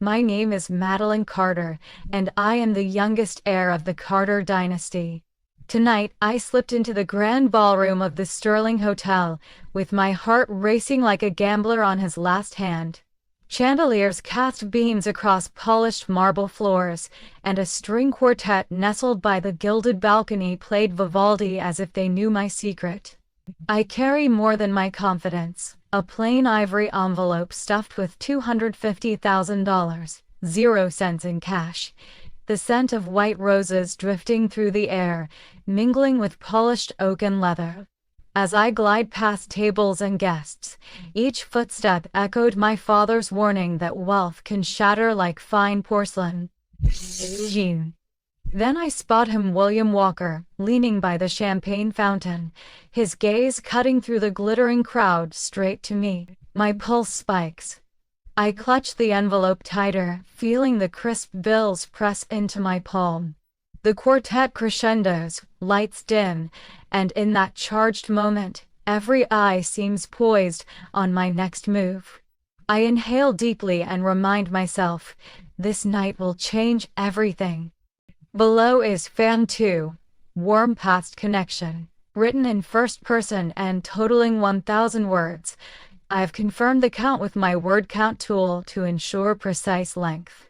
My name is Madeline Carter, and I am the youngest heir of the Carter dynasty. Tonight, I slipped into the grand ballroom of the Sterling Hotel, with my heart racing like a gambler on his last hand. Chandeliers cast beams across polished marble floors, and a string quartet nestled by the gilded balcony played Vivaldi as if they knew my secret. I carry more than my confidence, a plain ivory envelope stuffed with $250,000, 0 cents in cash, the scent of white roses drifting through the air, mingling with polished oak and leather. As I glide past tables and guests, each footstep echoed my father's warning that wealth can shatter like fine porcelain. Then I spot him, William Walker, leaning by the champagne fountain, his gaze cutting through the glittering crowd straight to me. My pulse spikes. I clutch the envelope tighter, feeling the crisp bills press into my palm. The quartet crescendos, lights dim, and in that charged moment, every eye seems poised on my next move. I inhale deeply and remind myself, this night will change everything. Below is Fan 2, Warm Past Connection, written in first person and totaling 1,000 words. I've confirmed the count with my word count tool to ensure precise length.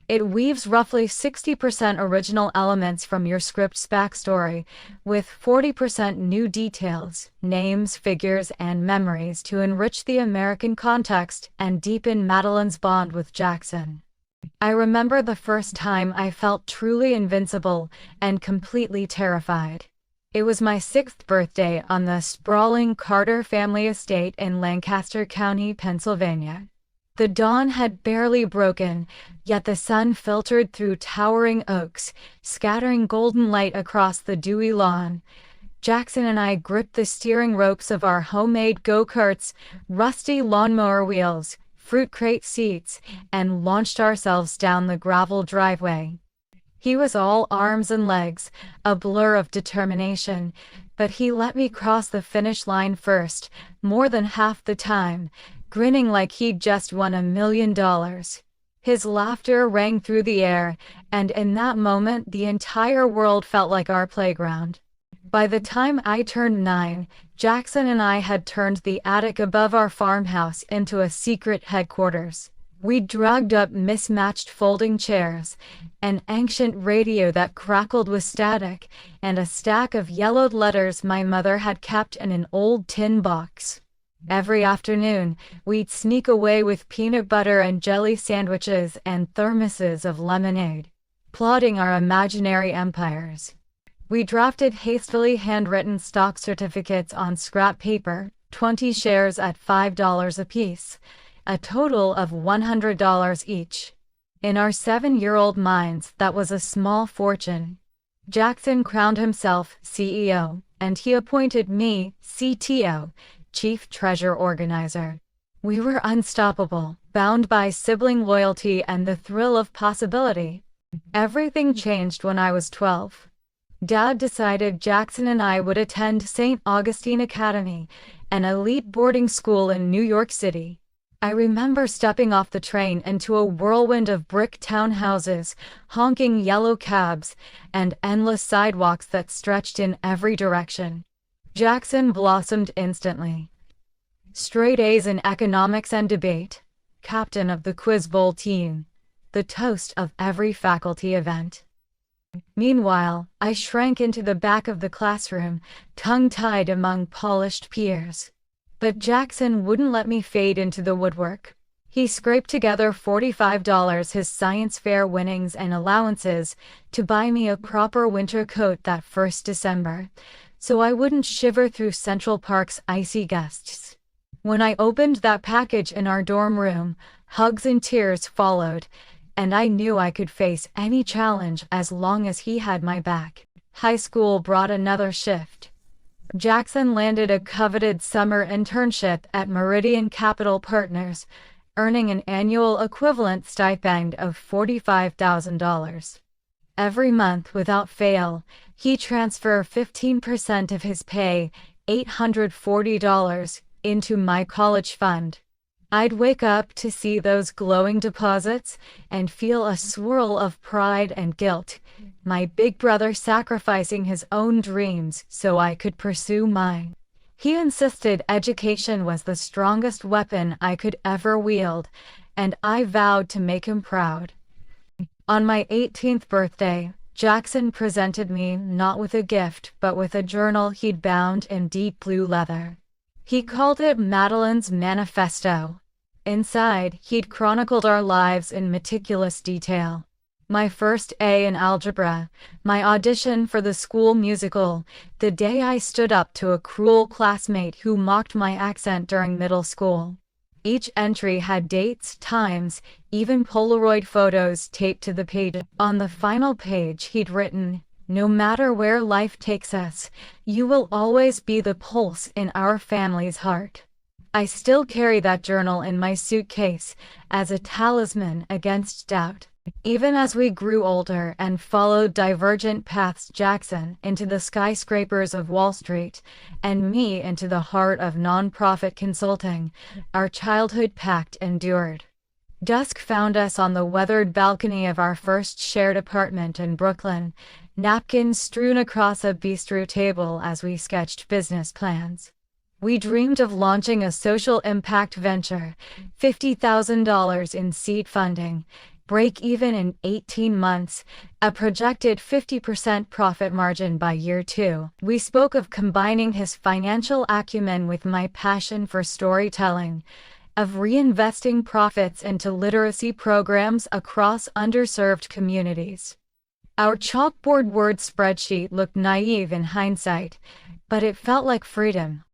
It weaves roughly 60% original elements from your script's backstory, with 40% new details, names, figures, and memories to enrich the American context and deepen Madeline's bond with Jackson. I remember the first time I felt truly invincible and completely terrified. It was my 6th birthday on the sprawling Carter family estate in Lancaster County, Pennsylvania. The dawn had barely broken, yet the sun filtered through towering oaks, scattering golden light across the dewy lawn. Jackson and I gripped the steering ropes of our homemade go-karts, rusty lawnmower wheels, fruit crate seats, and launched ourselves down the gravel driveway. He was all arms and legs, a blur of determination, but he let me cross the finish line first, more than half the time, grinning like he'd just won $1 million. His laughter rang through the air, and in that moment the entire world felt like our playground. By the time I turned 9, Jackson and I had turned the attic above our farmhouse into a secret headquarters. We'd dragged up mismatched folding chairs, an ancient radio that crackled with static, and a stack of yellowed letters my mother had kept in an old tin box. Every afternoon, we'd sneak away with peanut butter and jelly sandwiches and thermoses of lemonade, plotting our imaginary empires. We drafted hastily handwritten stock certificates on scrap paper, 20 shares at $5 apiece, a total of $100 each. In our 7-year-old minds, that was a small fortune. Jackson crowned himself CEO, and he appointed me CTO, Chief Treasure Organizer. We were unstoppable, bound by sibling loyalty and the thrill of possibility. Everything changed when I was 12. Dad decided Jackson and I would attend St. Augustine Academy, an elite boarding school in New York City. I remember stepping off the train into a whirlwind of brick townhouses, honking yellow cabs, and endless sidewalks that stretched in every direction. Jackson blossomed instantly. Straight A's in economics and debate, captain of the Quiz Bowl team, the toast of every faculty event. Meanwhile, I shrank into the back of the classroom, tongue-tied among polished peers. But Jackson wouldn't let me fade into the woodwork. He scraped together $45, his science fair winnings and allowances, to buy me a proper winter coat that first December, so I wouldn't shiver through Central Park's icy gusts. When I opened that package in our dorm room, hugs and tears followed, and I knew I could face any challenge as long as he had my back. High school brought another shift. Jackson landed a coveted summer internship at Meridian Capital Partners, earning an annual equivalent stipend of $45,000. Every month without fail, he transferred 15% of his pay, $840, into my college fund. I'd wake up to see those glowing deposits and feel a swirl of pride and guilt, my big brother sacrificing his own dreams so I could pursue mine. He insisted education was the strongest weapon I could ever wield, and I vowed to make him proud. On my 18th birthday, Jackson presented me not with a gift but with a journal he'd bound in deep blue leather. He called it Madeline's Manifesto. Inside, he'd chronicled our lives in meticulous detail. My first A in algebra, my audition for the school musical, the day I stood up to a cruel classmate who mocked my accent during middle school. Each entry had dates, times, even Polaroid photos taped to the page. On the final page he'd written, "No matter where life takes us, you will always be the pulse in our family's heart." I still carry that journal in my suitcase as a talisman against doubt. Even as we grew older and followed divergent paths, Jackson into the skyscrapers of Wall Street, and me into the heart of nonprofit consulting, our childhood pact endured. Dusk found us on the weathered balcony of our first shared apartment in Brooklyn, napkins strewn across a bistro table as we sketched business plans. We dreamed of launching a social impact venture, $50,000 in seed funding, break even in 18 months, a projected 50% profit margin by year 2. We spoke of combining his financial acumen with my passion for storytelling, of reinvesting profits into literacy programs across underserved communities. Our chalkboard word spreadsheet looked naive in hindsight, but it felt like freedom.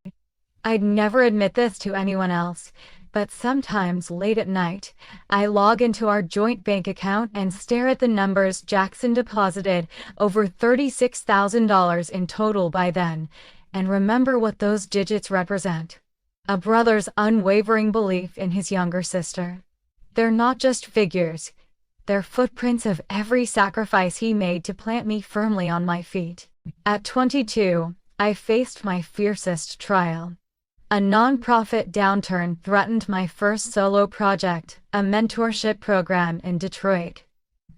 I'd never admit this to anyone else, but sometimes late at night, I log into our joint bank account and stare at the numbers. Jackson deposited over $36,000 in total by then, and remember what those digits represent. A brother's unwavering belief in his younger sister. They're not just figures, they're footprints of every sacrifice he made to plant me firmly on my feet. At 22, I faced my fiercest trial. A nonprofit downturn threatened my first solo project, a mentorship program in Detroit.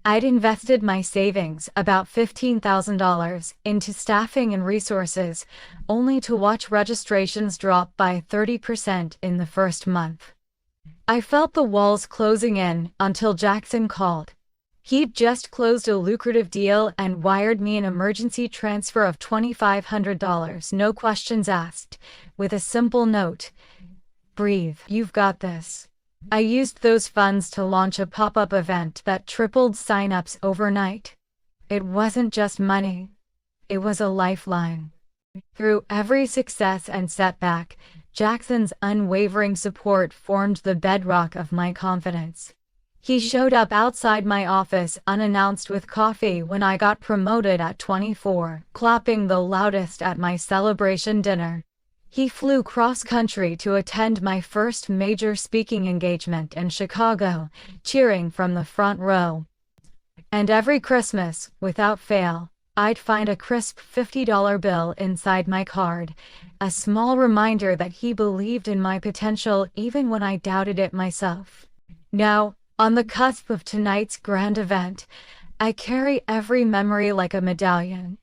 I'd invested my savings, about $15,000, into staffing and resources, only to watch registrations drop by 30% in the first month. I felt the walls closing in until Jackson called. He'd just closed a lucrative deal and wired me an emergency transfer of $2,500, no questions asked, with a simple note: "Breathe, you've got this." I used those funds to launch a pop-up event that tripled signups overnight. It wasn't just money, it was a lifeline. Through every success and setback, Jackson's unwavering support formed the bedrock of my confidence. He showed up outside my office unannounced with coffee when I got promoted at 24, clapping the loudest at my celebration dinner. He flew cross-country to attend my first major speaking engagement in Chicago, cheering from the front row. And every Christmas, without fail, I'd find a crisp $50 bill inside my card, a small reminder that he believed in my potential even when I doubted it myself. Now, on the cusp of tonight's grand event, I carry every memory like a medallion.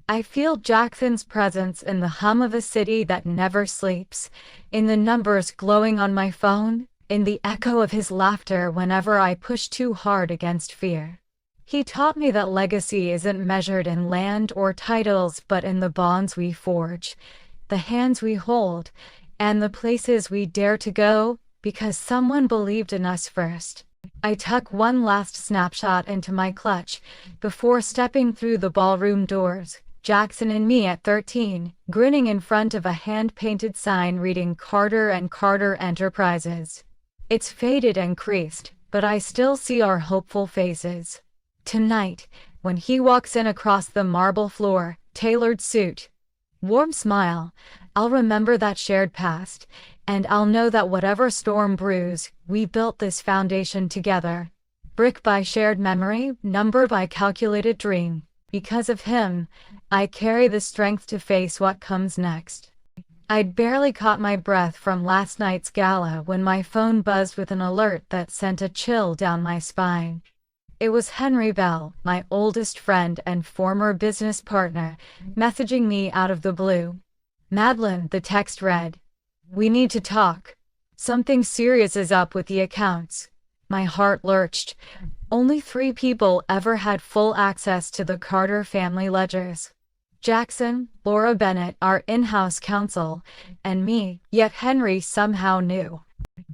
I feel Jackson's presence in the hum of a city that never sleeps, in the numbers glowing on my phone, in the echo of his laughter whenever I push too hard against fear. He taught me that legacy isn't measured in land or titles but in the bonds we forge, the hands we hold, and the places we dare to go because someone believed in us first. I tuck one last snapshot into my clutch before stepping through the ballroom doors. Jackson and me at 13, grinning in front of a hand-painted sign reading Carter and Carter Enterprises. It's faded and creased, but I still see our hopeful faces. Tonight, when he walks in across the marble floor, tailored suit, warm smile, I'll remember that shared past, and I'll know that whatever storm brews, we built this foundation together. Brick by shared memory, number by calculated dream. Because of him, I carry the strength to face what comes next. I'd barely caught my breath from last night's gala when my phone buzzed with an alert that sent a chill down my spine. It was Henry Bell, my oldest friend and former business partner, messaging me out of the blue. "Madeline," the text read. "We need to talk. Something serious is up with the accounts." My heart lurched. Only 3 people ever had full access to the Carter family ledgers. Jackson, Laura Bennett, our in-house counsel, and me, yet Henry somehow knew.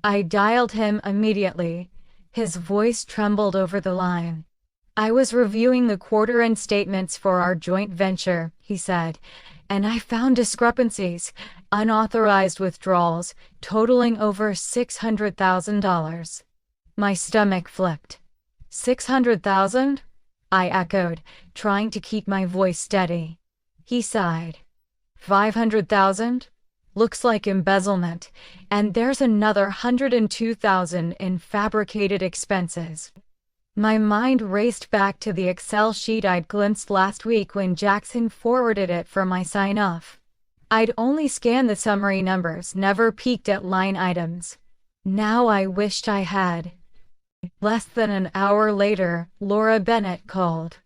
I dialed him immediately. His voice trembled over the line. "I was reviewing the quarter-end statements for our joint venture," he said, "and I found discrepancies, unauthorized withdrawals, totaling over $600,000. My stomach flipped. "600,000? I echoed, trying to keep my voice steady. He sighed. "500,000? Looks like embezzlement, and there's another 102,000 in fabricated expenses." My mind raced back to the Excel sheet I'd glimpsed last week when Jackson forwarded it for my sign-off. I'd only scanned the summary numbers, never peeked at line items. Now I wished I had. Less than an hour later, Laura Bennett called.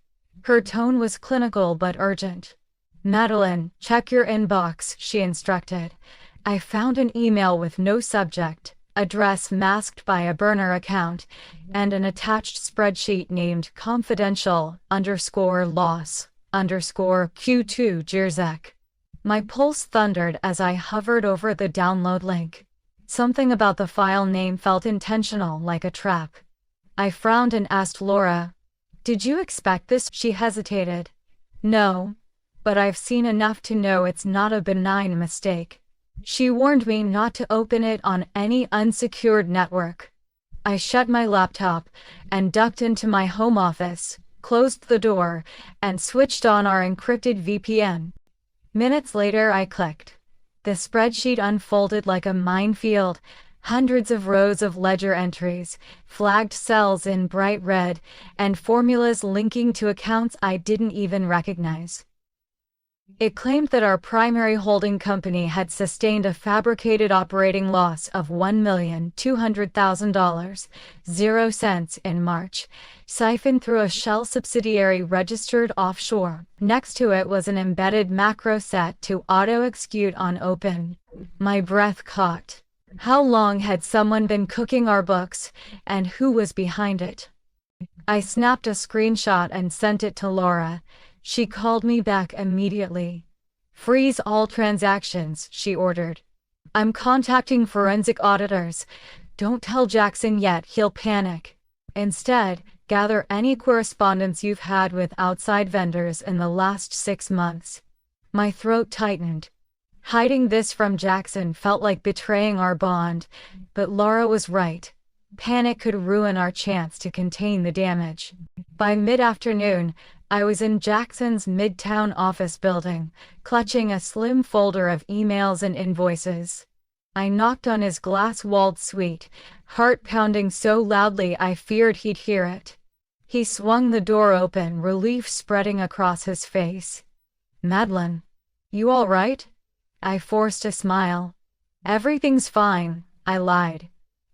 Her tone was clinical but urgent. "Madeline, check your inbox," she instructed. I found an email with no subject, address masked by a burner account, and an attached spreadsheet named confidential_loss_Q2 Jerzek. My pulse thundered as I hovered over the download link. Something about the file name felt intentional, like a trap. I frowned and asked Laura, "Did you expect this?" She hesitated. "No, but I've seen enough to know it's not a benign mistake. She warned me not to open it on any unsecured network." I shut my laptop and ducked into my home office, closed the door, and switched on our encrypted VPN. Minutes later, I clicked. The spreadsheet unfolded like a minefield, hundreds of rows of ledger entries, flagged cells in bright red, and formulas linking to accounts I didn't even recognize. It claimed that our primary holding company had sustained a fabricated operating loss of $1,200,000, 0 cents in March, siphoned through a shell subsidiary registered offshore. Next to it was an embedded macro set to auto-execute on open. My breath caught. How long had someone been cooking our books, and who was behind it? I snapped a screenshot and sent it to Laura. She called me back immediately. "Freeze all transactions," she ordered. "I'm contacting forensic auditors. Don't tell Jackson yet, he'll panic. Instead, gather any correspondence you've had with outside vendors in the last 6 months." My throat tightened. Hiding this from Jackson felt like betraying our bond, but Laura was right. Panic could ruin our chance to contain the damage. By mid-afternoon, I was in Jackson's Midtown office building, clutching a slim folder of emails and invoices. I knocked on his glass-walled suite, heart pounding so loudly I feared he'd hear it. He swung the door open, relief spreading across his face. "Madeline, you all right?" I forced a smile. "Everything's fine," I lied.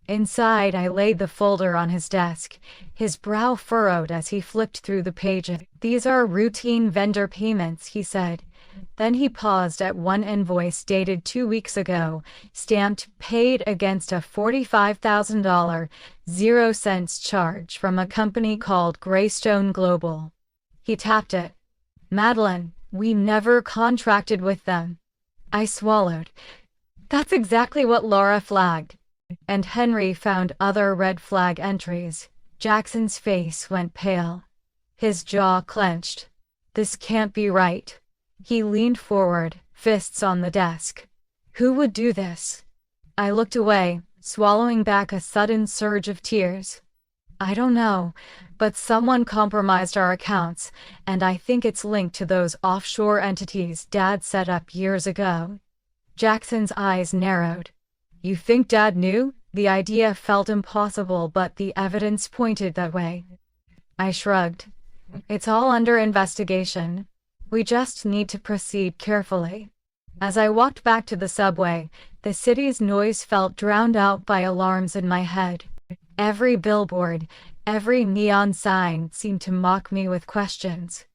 Inside, I laid the folder on his desk, his brow furrowed as he flipped through the pages. "These are routine vendor payments," he said. Then he paused at one invoice dated 2 weeks ago, stamped "paid" against a $45,000, 0 cents charge from a company called Greystone Global. He tapped it. "Madeline, we never contracted with them." I swallowed. That's exactly what Laura flagged. And Henry found other red flag entries. Jackson's face went pale. His jaw clenched. "This can't be right." He leaned forward, fists on the desk. "Who would do this?" I looked away, swallowing back a sudden surge of tears. "I don't know, but someone compromised our accounts, and I think it's linked to those offshore entities Dad set up years ago." Jackson's eyes narrowed. "You think Dad knew?" The idea felt impossible, but the evidence pointed that way. I shrugged. "It's all under investigation. We just need to proceed carefully." As I walked back to the subway, the city's noise felt drowned out by alarms in my head. Every billboard, every neon sign seemed to mock me with questions.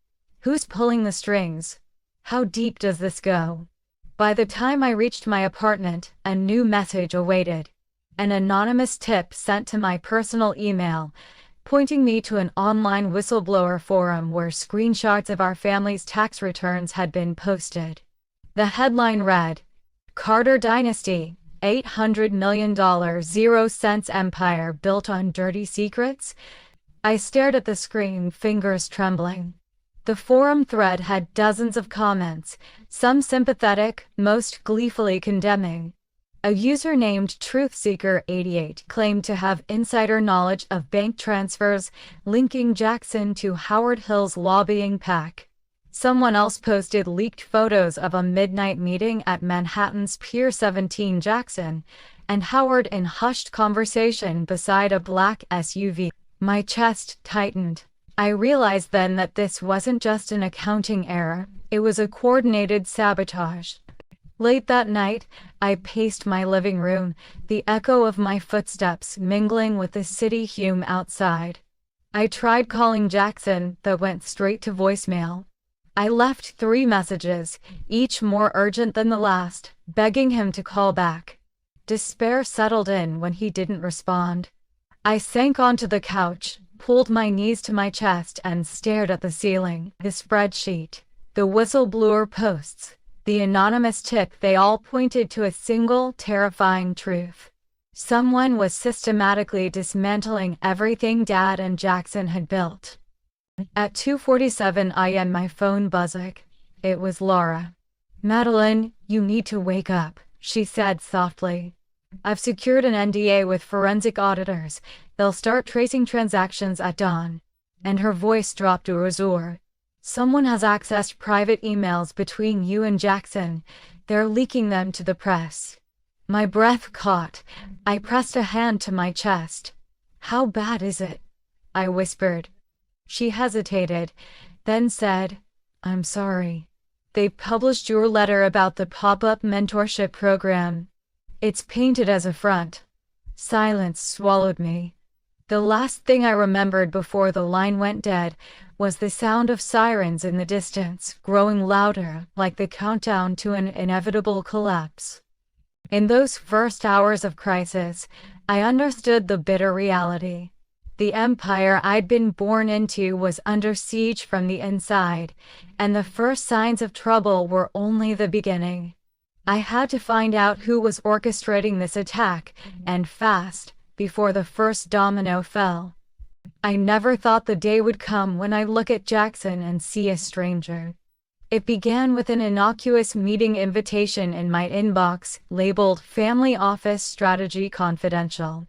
Who's pulling the strings? How deep does this go? By the time I reached my apartment, a new message awaited. An anonymous tip sent to my personal email, pointing me to an online whistleblower forum where screenshots of our family's tax returns had been posted. The headline read, "Carter Dynasty, $800 million 0-cents empire built on dirty secrets?" I stared at the screen, fingers trembling. The forum thread had dozens of comments, some sympathetic, most gleefully condemning. A user named TruthSeeker88 claimed to have insider knowledge of bank transfers linking Jackson to Howard Hill's lobbying PAC. Someone else posted leaked photos of a midnight meeting at Manhattan's Pier 17 Jackson, and Howard in hushed conversation beside a black SUV. My chest tightened. I realized then that this wasn't just an accounting error, it was a coordinated sabotage. Late that night, I paced my living room, the echo of my footsteps mingling with the city hum outside. I tried calling Jackson, but went straight to voicemail. I left 3 messages, each more urgent than the last, begging him to call back. Despair settled in when he didn't respond. I sank onto the couch, pulled my knees to my chest and stared at the ceiling. The spreadsheet, the whistleblower posts, the anonymous tip, they all pointed to a single, terrifying truth. Someone was systematically dismantling everything Dad and Jackson had built. At 2:47 a.m. my phone buzzed. It was Laura. "Madeline, you need to wake up," she said softly. "I've secured an NDA with forensic auditors. They'll start tracing transactions at dawn." And her voice dropped to azure. "Someone has accessed private emails between you and Jackson. They're leaking them to the press." My breath caught. I pressed a hand to my chest. "How bad is it?" I whispered. She hesitated, then said, "I'm sorry. They published your letter about the pop-up mentorship program. It's painted as a front." Silence swallowed me. The last thing I remembered before the line went dead was the sound of sirens in the distance, growing louder, like the countdown to an inevitable collapse. In those first hours of crisis, I understood the bitter reality. The empire I'd been born into was under siege from the inside, and the first signs of trouble were only the beginning. I had to find out who was orchestrating this attack, and fast, before the first domino fell. I never thought the day would come when I look at Jackson and see a stranger. It began with an innocuous meeting invitation in my inbox, labeled Family Office Strategy Confidential.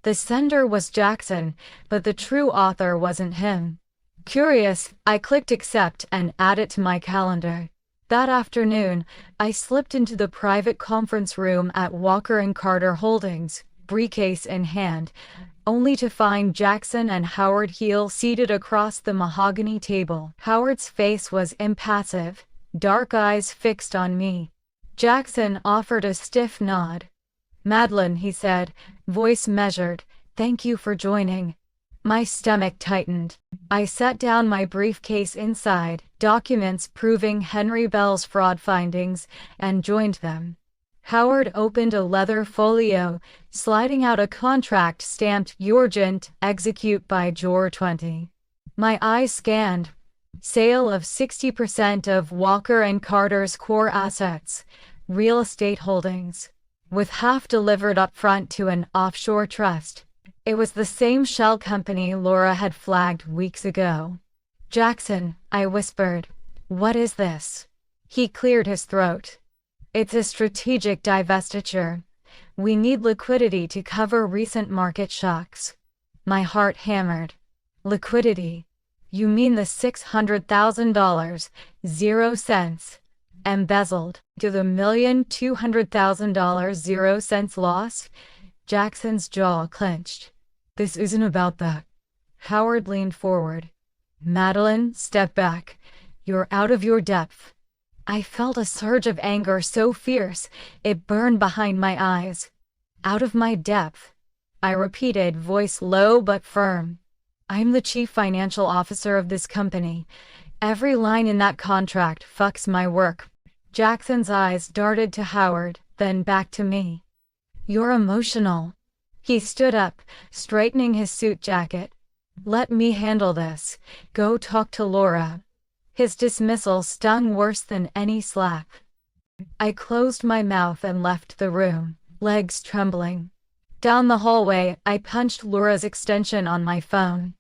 The sender was Jackson, but the true author wasn't him. Curious, I clicked accept and add it to my calendar. That afternoon, I slipped into the private conference room at Walker & Carter Holdings, briefcase in hand, only to find Jackson and Howard Heel seated across the mahogany table. Howard's face was impassive, dark eyes fixed on me. Jackson offered a stiff nod. "Madeline," he said, voice measured, "thank you for joining." My stomach tightened. I set down my briefcase inside, documents proving Henry Bell's fraud findings, and joined them. Howard opened a leather folio, sliding out a contract stamped "Urgent, execute by Jor 20. My eyes scanned. Sale of 60% of Walker & Carter's core assets, real estate holdings, with half delivered up front to an offshore trust. It was the same shell company Laura had flagged weeks ago. "Jackson," I whispered, "what is this?" He cleared his throat. "It's a strategic divestiture. We need liquidity to cover recent market shocks." My heart hammered. "Liquidity? You mean the $600,000, 0 cents, embezzled, to the $1,200,000 0 cents loss?" Jackson's jaw clenched. "This isn't about that." Howard leaned forward. "Madeline, step back. You're out of your depth." I felt a surge of anger so fierce, it burned behind my eyes. Out of my depth, I repeated, voice low but firm. I'm the chief financial officer of this company. Every line in that contract fucks my work. Jackson's eyes darted to Howard, then back to me. You're emotional. He stood up, straightening his suit jacket. Let me handle this. Go talk to Laura. His dismissal stung worse than any slap. I closed my mouth and left the room, legs trembling. Down the hallway, I punched Laura's extension on my phone.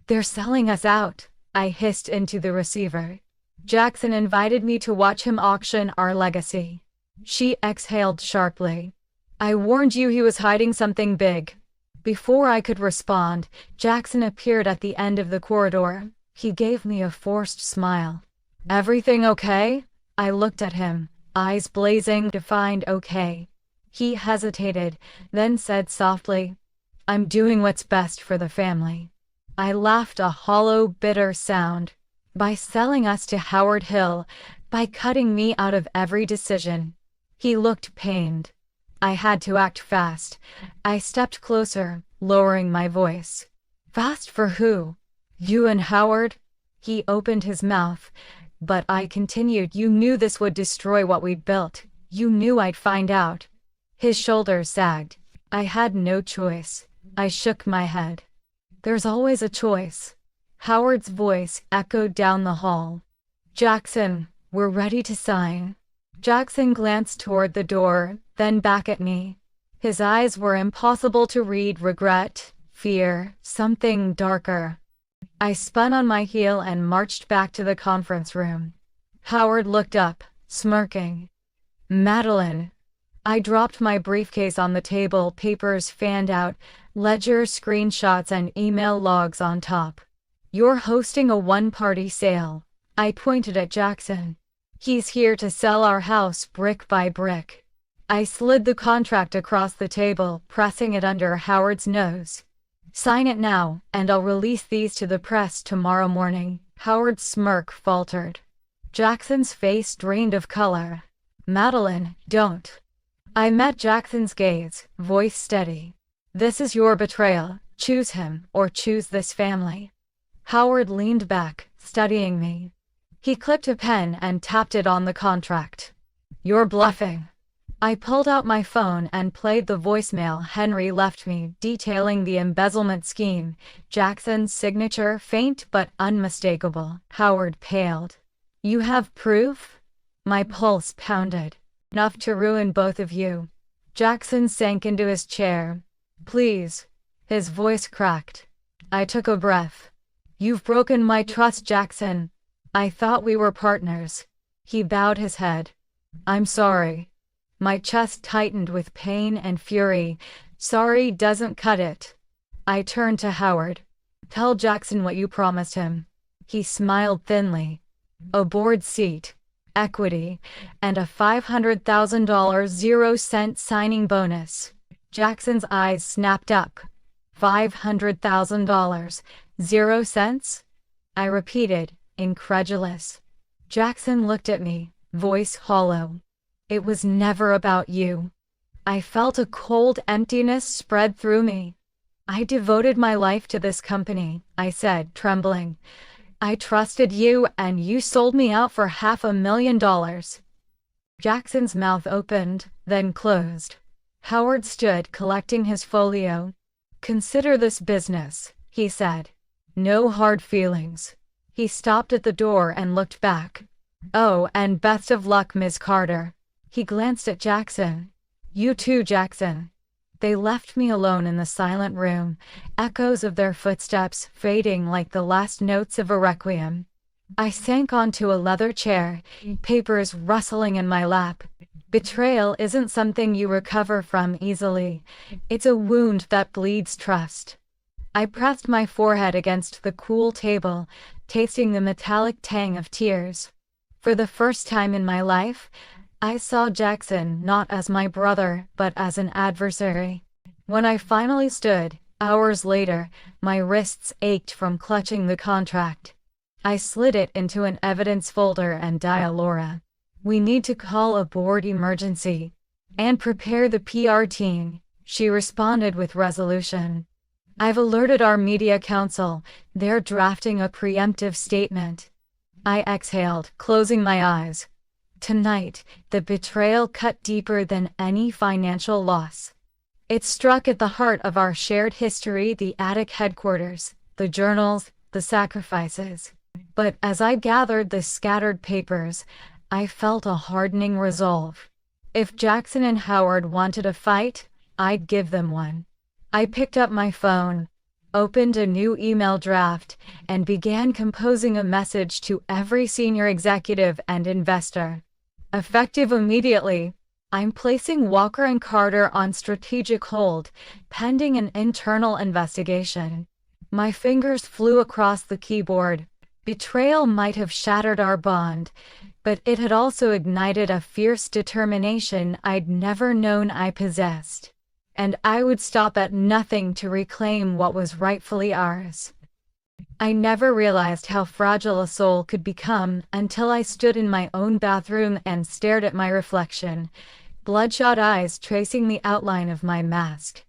They're selling us out, I hissed into the receiver. Jackson invited me to watch him auction our legacy. She exhaled sharply. I warned you he was hiding something big. Before I could respond, Jackson appeared at the end of the corridor. He gave me a forced smile. Everything okay? I looked at him, eyes blazing, defined okay. He hesitated, then said softly, I'm doing what's best for the family. I laughed, a hollow, bitter sound. By selling us to Howard Hill, by cutting me out of every decision. He looked pained. I had to act fast. I stepped closer, lowering my voice. Fast for who? You and Howard? He opened his mouth, but I continued. You knew this would destroy what we'd built. You knew I'd find out. His shoulders sagged. I had no choice. I shook my head. There's always a choice. Howard's voice echoed down the hall. Jackson, we're ready to sign. Jackson glanced toward the door, then back at me. His eyes were impossible to read, regret, fear, something darker. I spun on my heel and marched back to the conference room. Howard looked up, smirking. Madeline. I dropped my briefcase on the table, papers fanned out, ledger screenshots and email logs on top. You're hosting a one-party sale. I pointed at Jackson. He's here to sell our house brick by brick. I slid the contract across the table, pressing it under Howard's nose. Sign it now, and I'll release these to the press tomorrow morning. Howard's smirk faltered. Jackson's face drained of color. Madeline, don't. I met Jackson's gaze, voice steady. This is your betrayal. Choose him, or choose this family. Howard leaned back, studying me. He clipped a pen and tapped it on the contract. You're bluffing. I pulled out my phone and played the voicemail Henry left me, detailing the embezzlement scheme. Jackson's signature, faint but unmistakable. Howard paled. You have proof? My pulse pounded. Enough to ruin both of you. Jackson sank into his chair. Please. His voice cracked. I took a breath. You've broken my trust, Jackson. I thought we were partners. He bowed his head. I'm sorry. My chest tightened with pain and fury. Sorry doesn't cut it. I turned to Howard. Tell Jackson what you promised him. He smiled thinly. A board seat, equity, and a $500,000 0-cent signing bonus. Jackson's eyes snapped up. $500,000, 0 cents? I repeated, incredulous. Jackson looked at me, voice hollow. It was never about you. I felt a cold emptiness spread through me. I devoted my life to this company, I said, trembling. I trusted you, and you sold me out for $500,000. Jackson's mouth opened, then closed. Howard stood collecting his folio. Consider this business, he said. No hard feelings. He stopped at the door and looked back. Oh, and best of luck, Ms. Carter. He glanced at Jackson. You too, Jackson. They left me alone in the silent room, echoes of their footsteps fading like the last notes of a requiem. I sank onto a leather chair, papers rustling in my lap. Betrayal isn't something you recover from easily. It's a wound that bleeds trust. I pressed my forehead against the cool table, tasting the metallic tang of tears. For the first time in my life, I saw Jackson not as my brother, but as an adversary. When I finally stood, hours later, my wrists ached from clutching the contract. I slid it into an evidence folder and dialed Laura. We need to call a board emergency and prepare the PR team, she responded with resolution. I've alerted our media council. They're drafting a preemptive statement. I exhaled, closing my eyes. Tonight, the betrayal cut deeper than any financial loss. It struck at the heart of our shared history, the attic headquarters, the journals, the sacrifices. But as I gathered the scattered papers, I felt a hardening resolve. If Jackson and Howard wanted a fight, I'd give them one. I picked up my phone, opened a new email draft, and began composing a message to every senior executive and investor. Effective immediately, I'm placing Walker and Carter on strategic hold, pending an internal investigation. My fingers flew across the keyboard. Betrayal might have shattered our bond, but it had also ignited a fierce determination I'd never known I possessed. And I would stop at nothing to reclaim what was rightfully ours. I never realized how fragile a soul could become until I stood in my own bathroom and stared at my reflection, bloodshot eyes tracing the outline of my mask.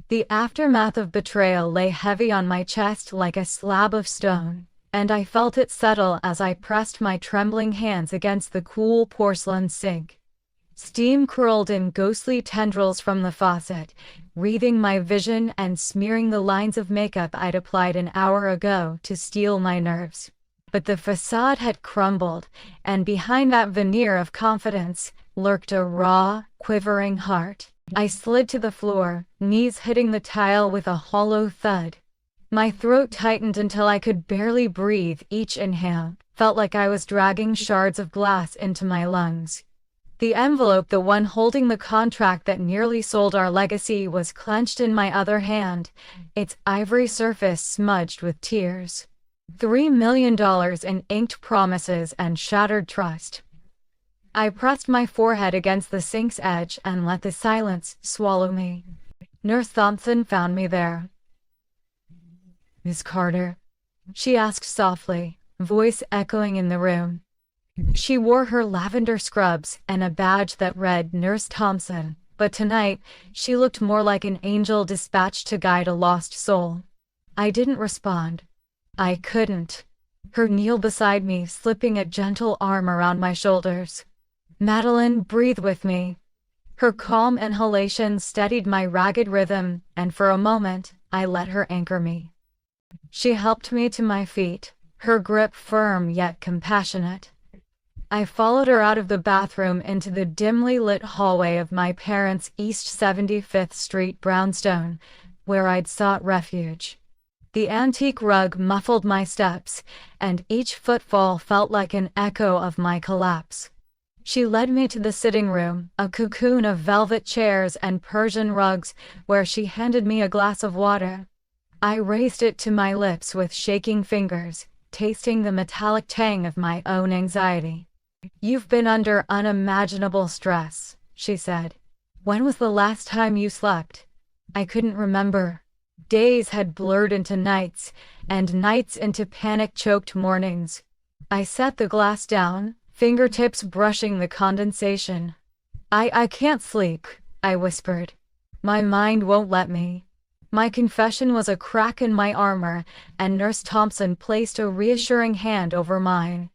The aftermath of betrayal lay heavy on my chest like a slab of stone, and I felt it settle as I pressed my trembling hands against the cool porcelain sink. Steam curled in ghostly tendrils from the faucet, wreathing my vision and smearing the lines of makeup I'd applied an hour ago to steel my nerves. But the facade had crumbled, and behind that veneer of confidence lurked a raw, quivering heart. I slid to the floor, knees hitting the tile with a hollow thud. My throat tightened until I could barely breathe. Each inhale felt like I was dragging shards of glass into my lungs. The envelope, the one holding the contract that nearly sold our legacy, was clenched in my other hand, its ivory surface smudged with tears. $3 million in inked promises and shattered trust. I pressed my forehead against the sink's edge and let the silence swallow me. Nurse Thompson found me there. "Miss Carter?" she asked softly, voice echoing in the room. She wore her lavender scrubs and a badge that read Nurse Thompson, but tonight she looked more like an angel dispatched to guide a lost soul. I didn't respond. I couldn't. Her knelt beside me, slipping a gentle arm around my shoulders. "Madeline, breathe with me." Her calm inhalation steadied my ragged rhythm, and for a moment I let her anchor me. She helped me to my feet, her grip firm yet compassionate. I followed her out of the bathroom into the dimly lit hallway of my parents' East 75th Street brownstone, where I'd sought refuge. The antique rug muffled my steps, and each footfall felt like an echo of my collapse. She led me to the sitting room, a cocoon of velvet chairs and Persian rugs, where she handed me a glass of water. I raised it to my lips with shaking fingers, tasting the metallic tang of my own anxiety. "You've been under unimaginable stress," she said. "When was the last time you slept?" I couldn't remember. Days had blurred into nights, and nights into panic-choked mornings. I set the glass down, fingertips brushing the condensation. I can't sleep," I whispered. "My mind won't let me." My confession was a crack in my armor, and Nurse Thompson placed a reassuring hand over mine.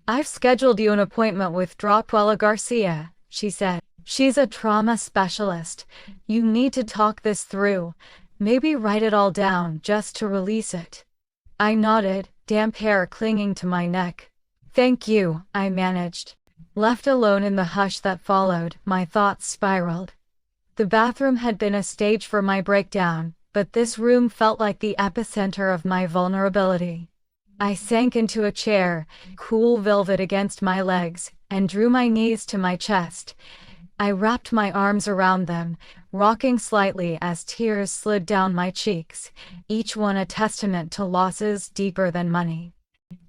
"I've scheduled you an appointment with Dropwella Garcia," she said. "She's a trauma specialist. You need to talk this through. Maybe write it all down just to release it." I nodded, damp hair clinging to my neck. "Thank you," I managed. Left alone in the hush that followed, my thoughts spiraled. The bathroom had been a stage for my breakdown, but this room felt like the epicenter of my vulnerability. I sank into a chair, cool velvet against my legs, and drew my knees to my chest. I wrapped my arms around them, rocking slightly as tears slid down my cheeks, each one a testament to losses deeper than money.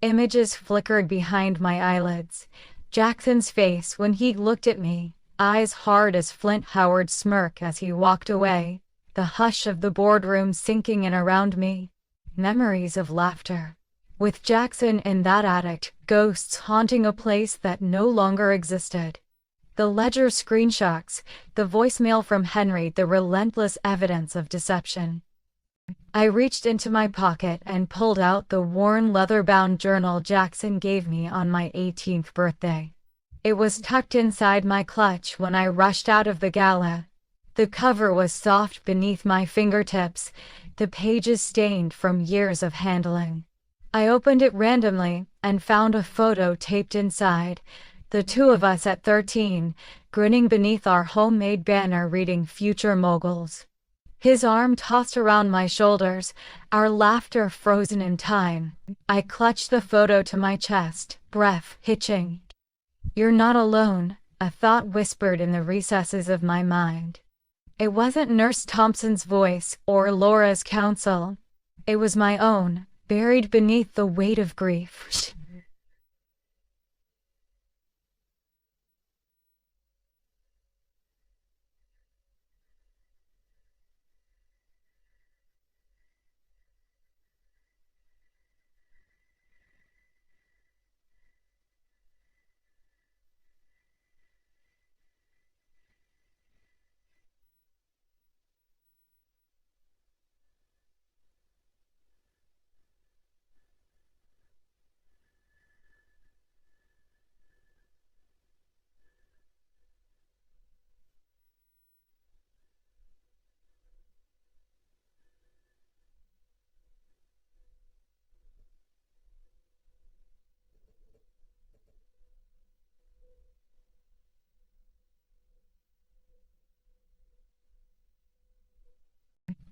Images flickered behind my eyelids. Jackson's face when he looked at me, eyes hard as Flint Howard's smirk as he walked away, the hush of the boardroom sinking in around me. Memories of laughter. With Jackson in that attic, ghosts haunting a place that no longer existed. The ledger screenshots, the voicemail from Henry, the relentless evidence of deception. I reached into my pocket and pulled out the worn leather-bound journal Jackson gave me on my 18th birthday. It was tucked inside my clutch when I rushed out of the gala. The cover was soft beneath my fingertips, the pages stained from years of handling. I opened it randomly and found a photo taped inside, the two of us at 13, grinning beneath our homemade banner reading "Future Moguls." His arm tossed around my shoulders, our laughter frozen in time. I clutched the photo to my chest, breath hitching. "You're not alone," a thought whispered in the recesses of my mind. It wasn't Nurse Thompson's voice or Laura's counsel. It was my own, buried beneath the weight of grief.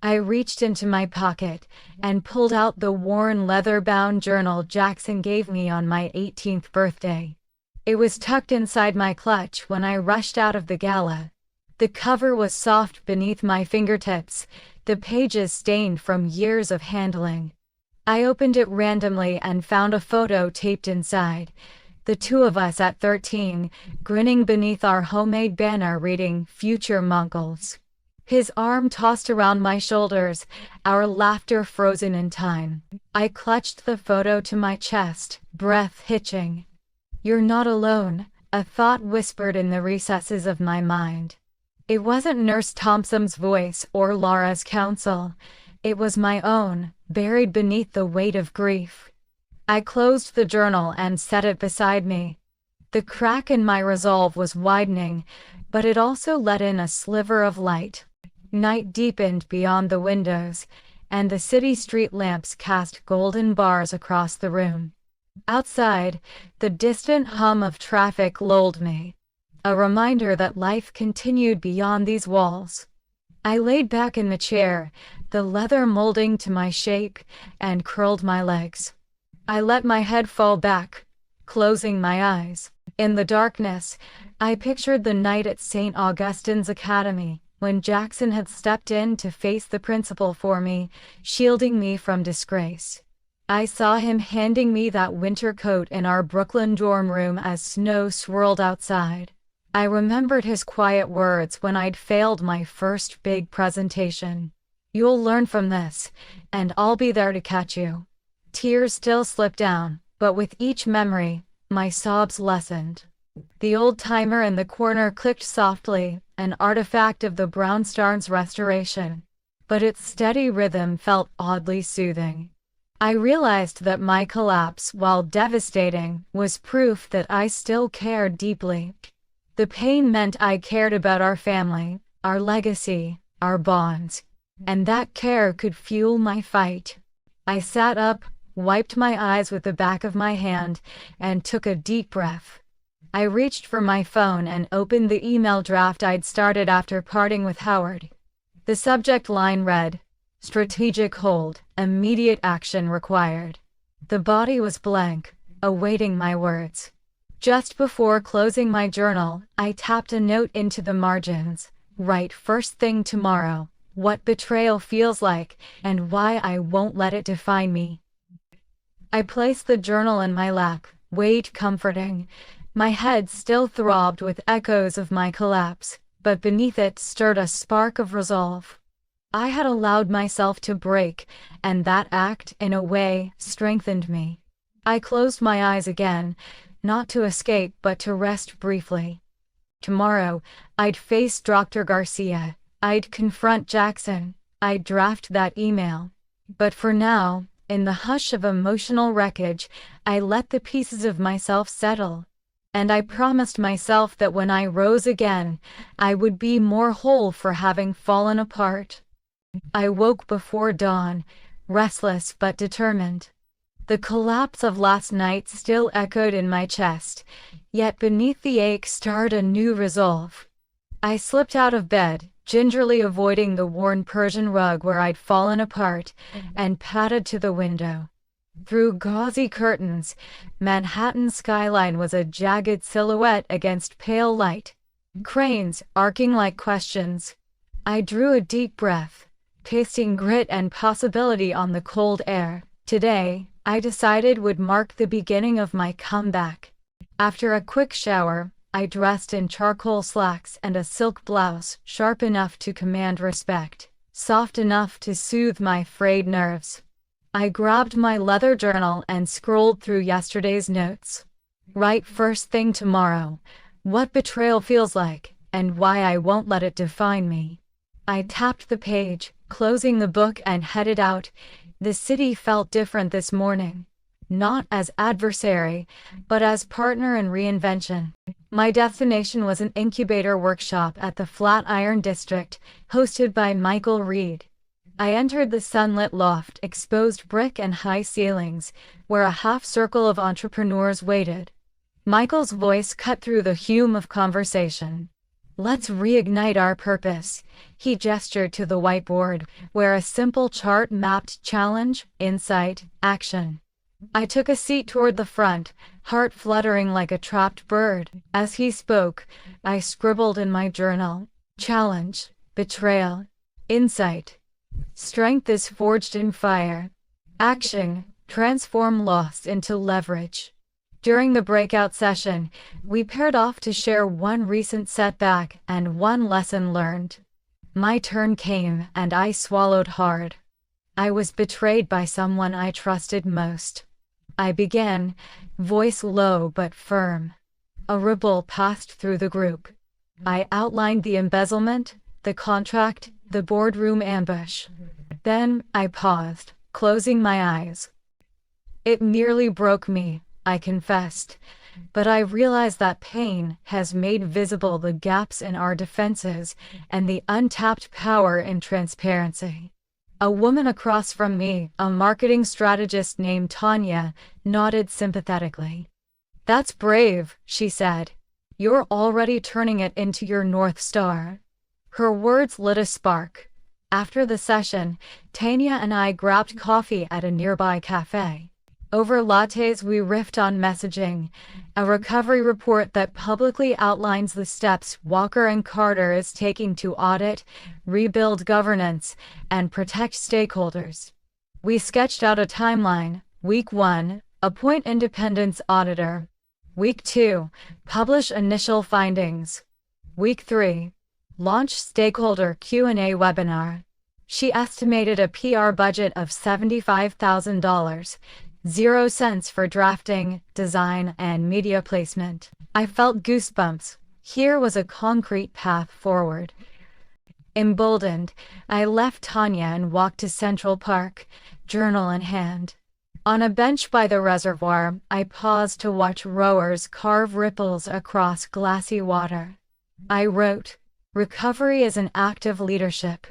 I reached into my pocket and pulled out the worn leather-bound journal Jackson gave me on my 18th birthday. It was tucked inside my clutch when I rushed out of the gala. The cover was soft beneath my fingertips, the pages stained from years of handling. I opened it randomly and found a photo taped inside, the two of us at 13, grinning beneath our homemade banner reading "Future Moguls." His arm tossed around my shoulders, our laughter frozen in time. I clutched the photo to my chest, breath hitching. "You're not alone," a thought whispered in the recesses of my mind. It wasn't Nurse Thompson's voice or Laura's counsel. It was my own, buried beneath the weight of grief. I closed the journal and set it beside me. The crack in my resolve was widening, but it also let in a sliver of light. Night deepened beyond the windows, and the city street lamps cast golden bars across the room. Outside, the distant hum of traffic lulled me, a reminder that life continued beyond these walls. I laid back in the chair, the leather molding to my shape, and curled my legs. I let my head fall back, closing my eyes. In the darkness, I pictured the night at St. Augustine's Academy, when Jackson had stepped in to face the principal for me, shielding me from disgrace. I saw him handing me that winter coat in our Brooklyn dorm room as snow swirled outside. I remembered his quiet words when I'd failed my first big presentation. "You'll learn from this, and I'll be there to catch you." Tears still slipped down, but with each memory, my sobs lessened. The old timer in the corner clicked softly, an artifact of the Brownstones restoration, but its steady rhythm felt oddly soothing. I realized that my collapse, while devastating, was proof that I still cared deeply. The pain meant I cared about our family, our legacy, our bonds, and that care could fuel my fight. I sat up, wiped my eyes with the back of my hand, and took a deep breath. I reached for my phone and opened the email draft I'd started after parting with Howard. The subject line read, "Strategic hold, immediate action required." The body was blank, awaiting my words. Just before closing my journal, I tapped a note into the margins. "Write first thing tomorrow, what betrayal feels like, and why I won't let it define me." I placed the journal in my lap, weight comforting. My head still throbbed with echoes of my collapse, but beneath it stirred a spark of resolve. I had allowed myself to break, and that act, in a way, strengthened me. I closed my eyes again, not to escape but to rest briefly. Tomorrow, I'd face Dr. Garcia. I'd confront Jackson. I'd draft that email. But for now, in the hush of emotional wreckage, I let the pieces of myself settle. And I promised myself that when I rose again, I would be more whole for having fallen apart. I woke before dawn, restless but determined. The collapse of last night still echoed in my chest, yet beneath the ache starred a new resolve. I slipped out of bed, gingerly avoiding the worn Persian rug where I'd fallen apart, and padded to the window. Through gauzy curtains, Manhattan's skyline was a jagged silhouette against pale light, cranes arcing like questions. I drew a deep breath, tasting grit and possibility on the cold air. Today, I decided would mark the beginning of my comeback. After a quick shower, I dressed in charcoal slacks and a silk blouse sharp enough to command respect, soft enough to soothe my frayed nerves. I grabbed my leather journal and scrolled through yesterday's notes. Write first thing tomorrow, what betrayal feels like, and why I won't let it define me. I tapped the page, closing the book, and headed out. The city felt different this morning. Not as adversary, but as partner in reinvention. My destination was an incubator workshop at the Flatiron District, hosted by Michael Reed. I entered the sunlit loft, exposed brick and high ceilings, where a half-circle of entrepreneurs waited. Michael's voice cut through the hum of conversation. Let's reignite our purpose. He gestured to the whiteboard, where a simple chart mapped challenge, insight, action. I took a seat toward the front, heart fluttering like a trapped bird. As he spoke, I scribbled in my journal. Challenge, betrayal, insight. Strength is forged in fire. Action, transform loss into leverage. During the breakout session, we paired off to share one recent setback and one lesson learned. My turn came, and I swallowed hard. I was betrayed by someone I trusted most. I began, voice low but firm. A ripple passed through the group. I outlined the embezzlement, the contract, the boardroom ambush. Then I paused, closing my eyes. It nearly broke me, I confessed, but I realized that pain has made visible the gaps in our defenses and the untapped power in transparency. A woman across from me, a marketing strategist named Tanya, nodded sympathetically. That's brave, she said. You're already turning it into your North Star. Her words lit a spark. After the session, Tanya and I grabbed coffee at a nearby cafe. Over lattes we riffed on messaging, a recovery report that publicly outlines the steps Walker and Carter is taking to audit, rebuild governance, and protect stakeholders. We sketched out a timeline. Week 1, appoint independence auditor. Week 2, publish initial findings. Week 3, launch stakeholder Q&A webinar. She estimated a PR budget of $75,000. 0 cents for drafting, design, and media placement. I felt goosebumps. Here was a concrete path forward. Emboldened, I left Tanya and walked to Central Park, journal in hand. On a bench by the reservoir, I paused to watch rowers carve ripples across glassy water. I wrote, "Recovery is an act of leadership."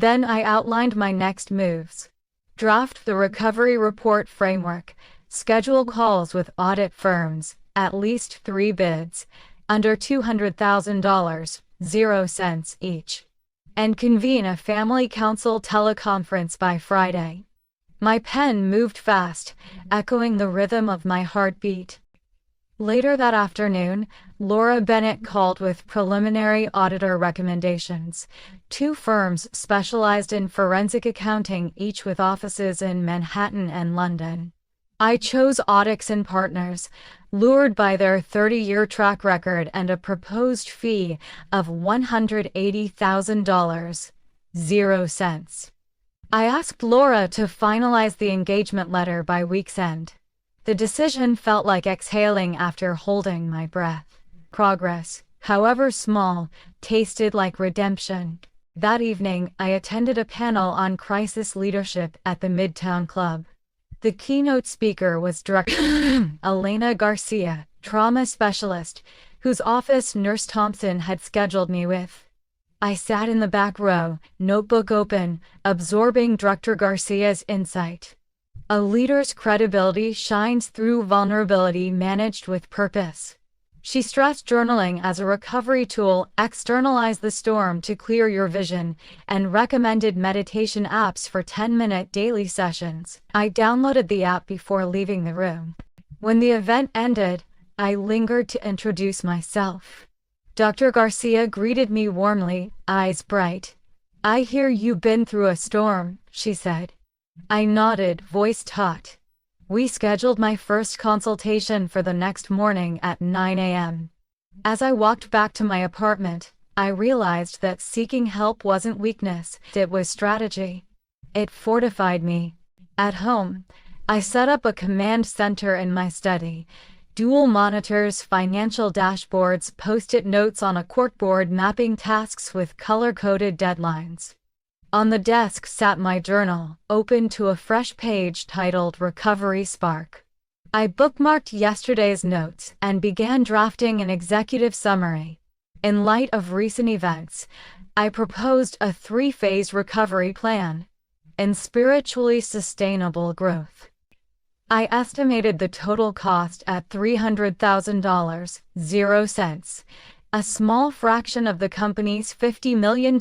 Then I outlined my next moves. Draft the recovery report framework, schedule calls with audit firms, at least 3 bids, under $200,000, 0 cents each, and convene a family council teleconference by Friday. My pen moved fast, echoing the rhythm of my heartbeat. Later that afternoon, Laura Bennett called with preliminary auditor recommendations. 2 firms specialized in forensic accounting, each with offices in Manhattan and London. I chose Audix and Partners, lured by their 30-year track record and a proposed fee of $180,000, 0 cents. I asked Laura to finalize the engagement letter by week's end. The decision felt like exhaling after holding my breath. Progress, however small, tasted like redemption. That evening, I attended a panel on crisis leadership at the Midtown Club. The keynote speaker was Director Elena Garcia, trauma specialist, whose office Nurse Thompson had scheduled me with. I sat in the back row, notebook open, absorbing Director Garcia's insight. A leader's credibility shines through vulnerability managed with purpose. She stressed journaling as a recovery tool, externalize the storm to clear your vision, and recommended meditation apps for 10-minute daily sessions. I downloaded the app before leaving the room. When the event ended, I lingered to introduce myself. Dr. Garcia greeted me warmly, eyes bright. "I hear you've been through a storm," she said. I nodded, voice taut. We scheduled my first consultation for the next morning at 9 a.m. As I walked back to my apartment, I realized that seeking help wasn't weakness, it was strategy. It fortified me. At home, I set up a command center in my study. Dual monitors, financial dashboards, post-it notes on a corkboard mapping tasks with color-coded deadlines. On the desk sat my journal, open to a fresh page titled Recovery Spark. I bookmarked yesterday's notes and began drafting an executive summary. In light of recent events, I proposed a 3-phase recovery plan and spiritually sustainable growth. I estimated the total cost at $300,000, 0 cents. A small fraction of the company's $50 million,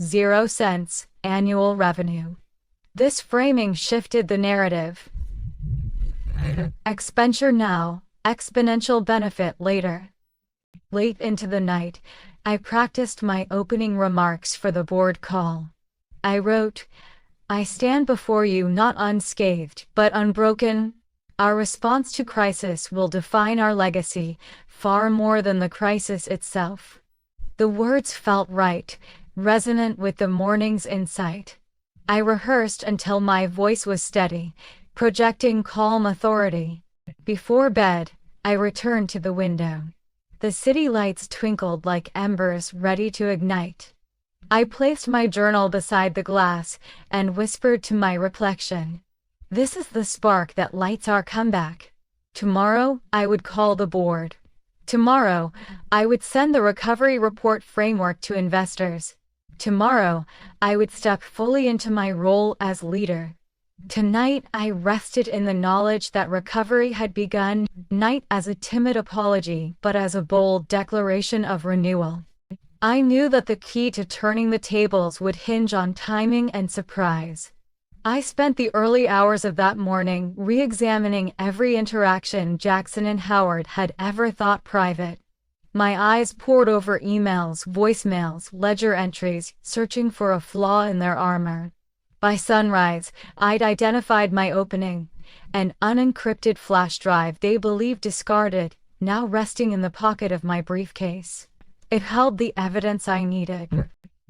0 cents, annual revenue. This framing shifted the narrative. Expenditure now, exponential benefit later. Late into the night, I practiced my opening remarks for the board call. I wrote, "I stand before you not unscathed, but unbroken. Our response to crisis will define our legacy, far more than the crisis itself." The words felt right, resonant with the morning's insight. I rehearsed until my voice was steady, projecting calm authority. Before bed, I returned to the window. The city lights twinkled like embers ready to ignite. I placed my journal beside the glass and whispered to my reflection, "This is the spark that lights our comeback." Tomorrow, I would call the board. Tomorrow, I would send the recovery report framework to investors. Tomorrow, I would step fully into my role as leader. Tonight, I rested in the knowledge that recovery had begun, not as a timid apology, but as a bold declaration of renewal. I knew that the key to turning the tables would hinge on timing and surprise. I spent the early hours of that morning re-examining every interaction Jackson and Howard had ever thought private. My eyes pored over emails, voicemails, ledger entries, searching for a flaw in their armor. By sunrise, I'd identified my opening, an unencrypted flash drive they believed discarded, now resting in the pocket of my briefcase. It held the evidence I needed.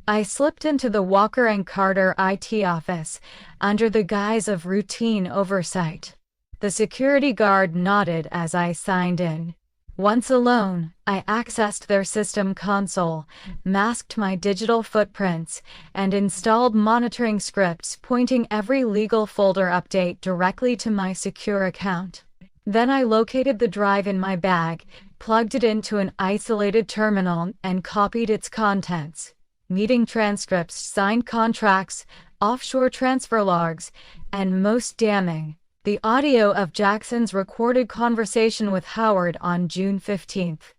I slipped into the Walker and Carter IT office, under the guise of routine oversight. The security guard nodded as I signed in. Once alone, I accessed their system console, masked my digital footprints, and installed monitoring scripts pointing every legal folder update directly to my secure account. Then I located the drive in my bag, plugged it into an isolated terminal, and copied its contents. meeting transcripts, signed contracts, offshore transfer logs, and most damning, the audio of Jackson's recorded conversation with Howard on June 15th.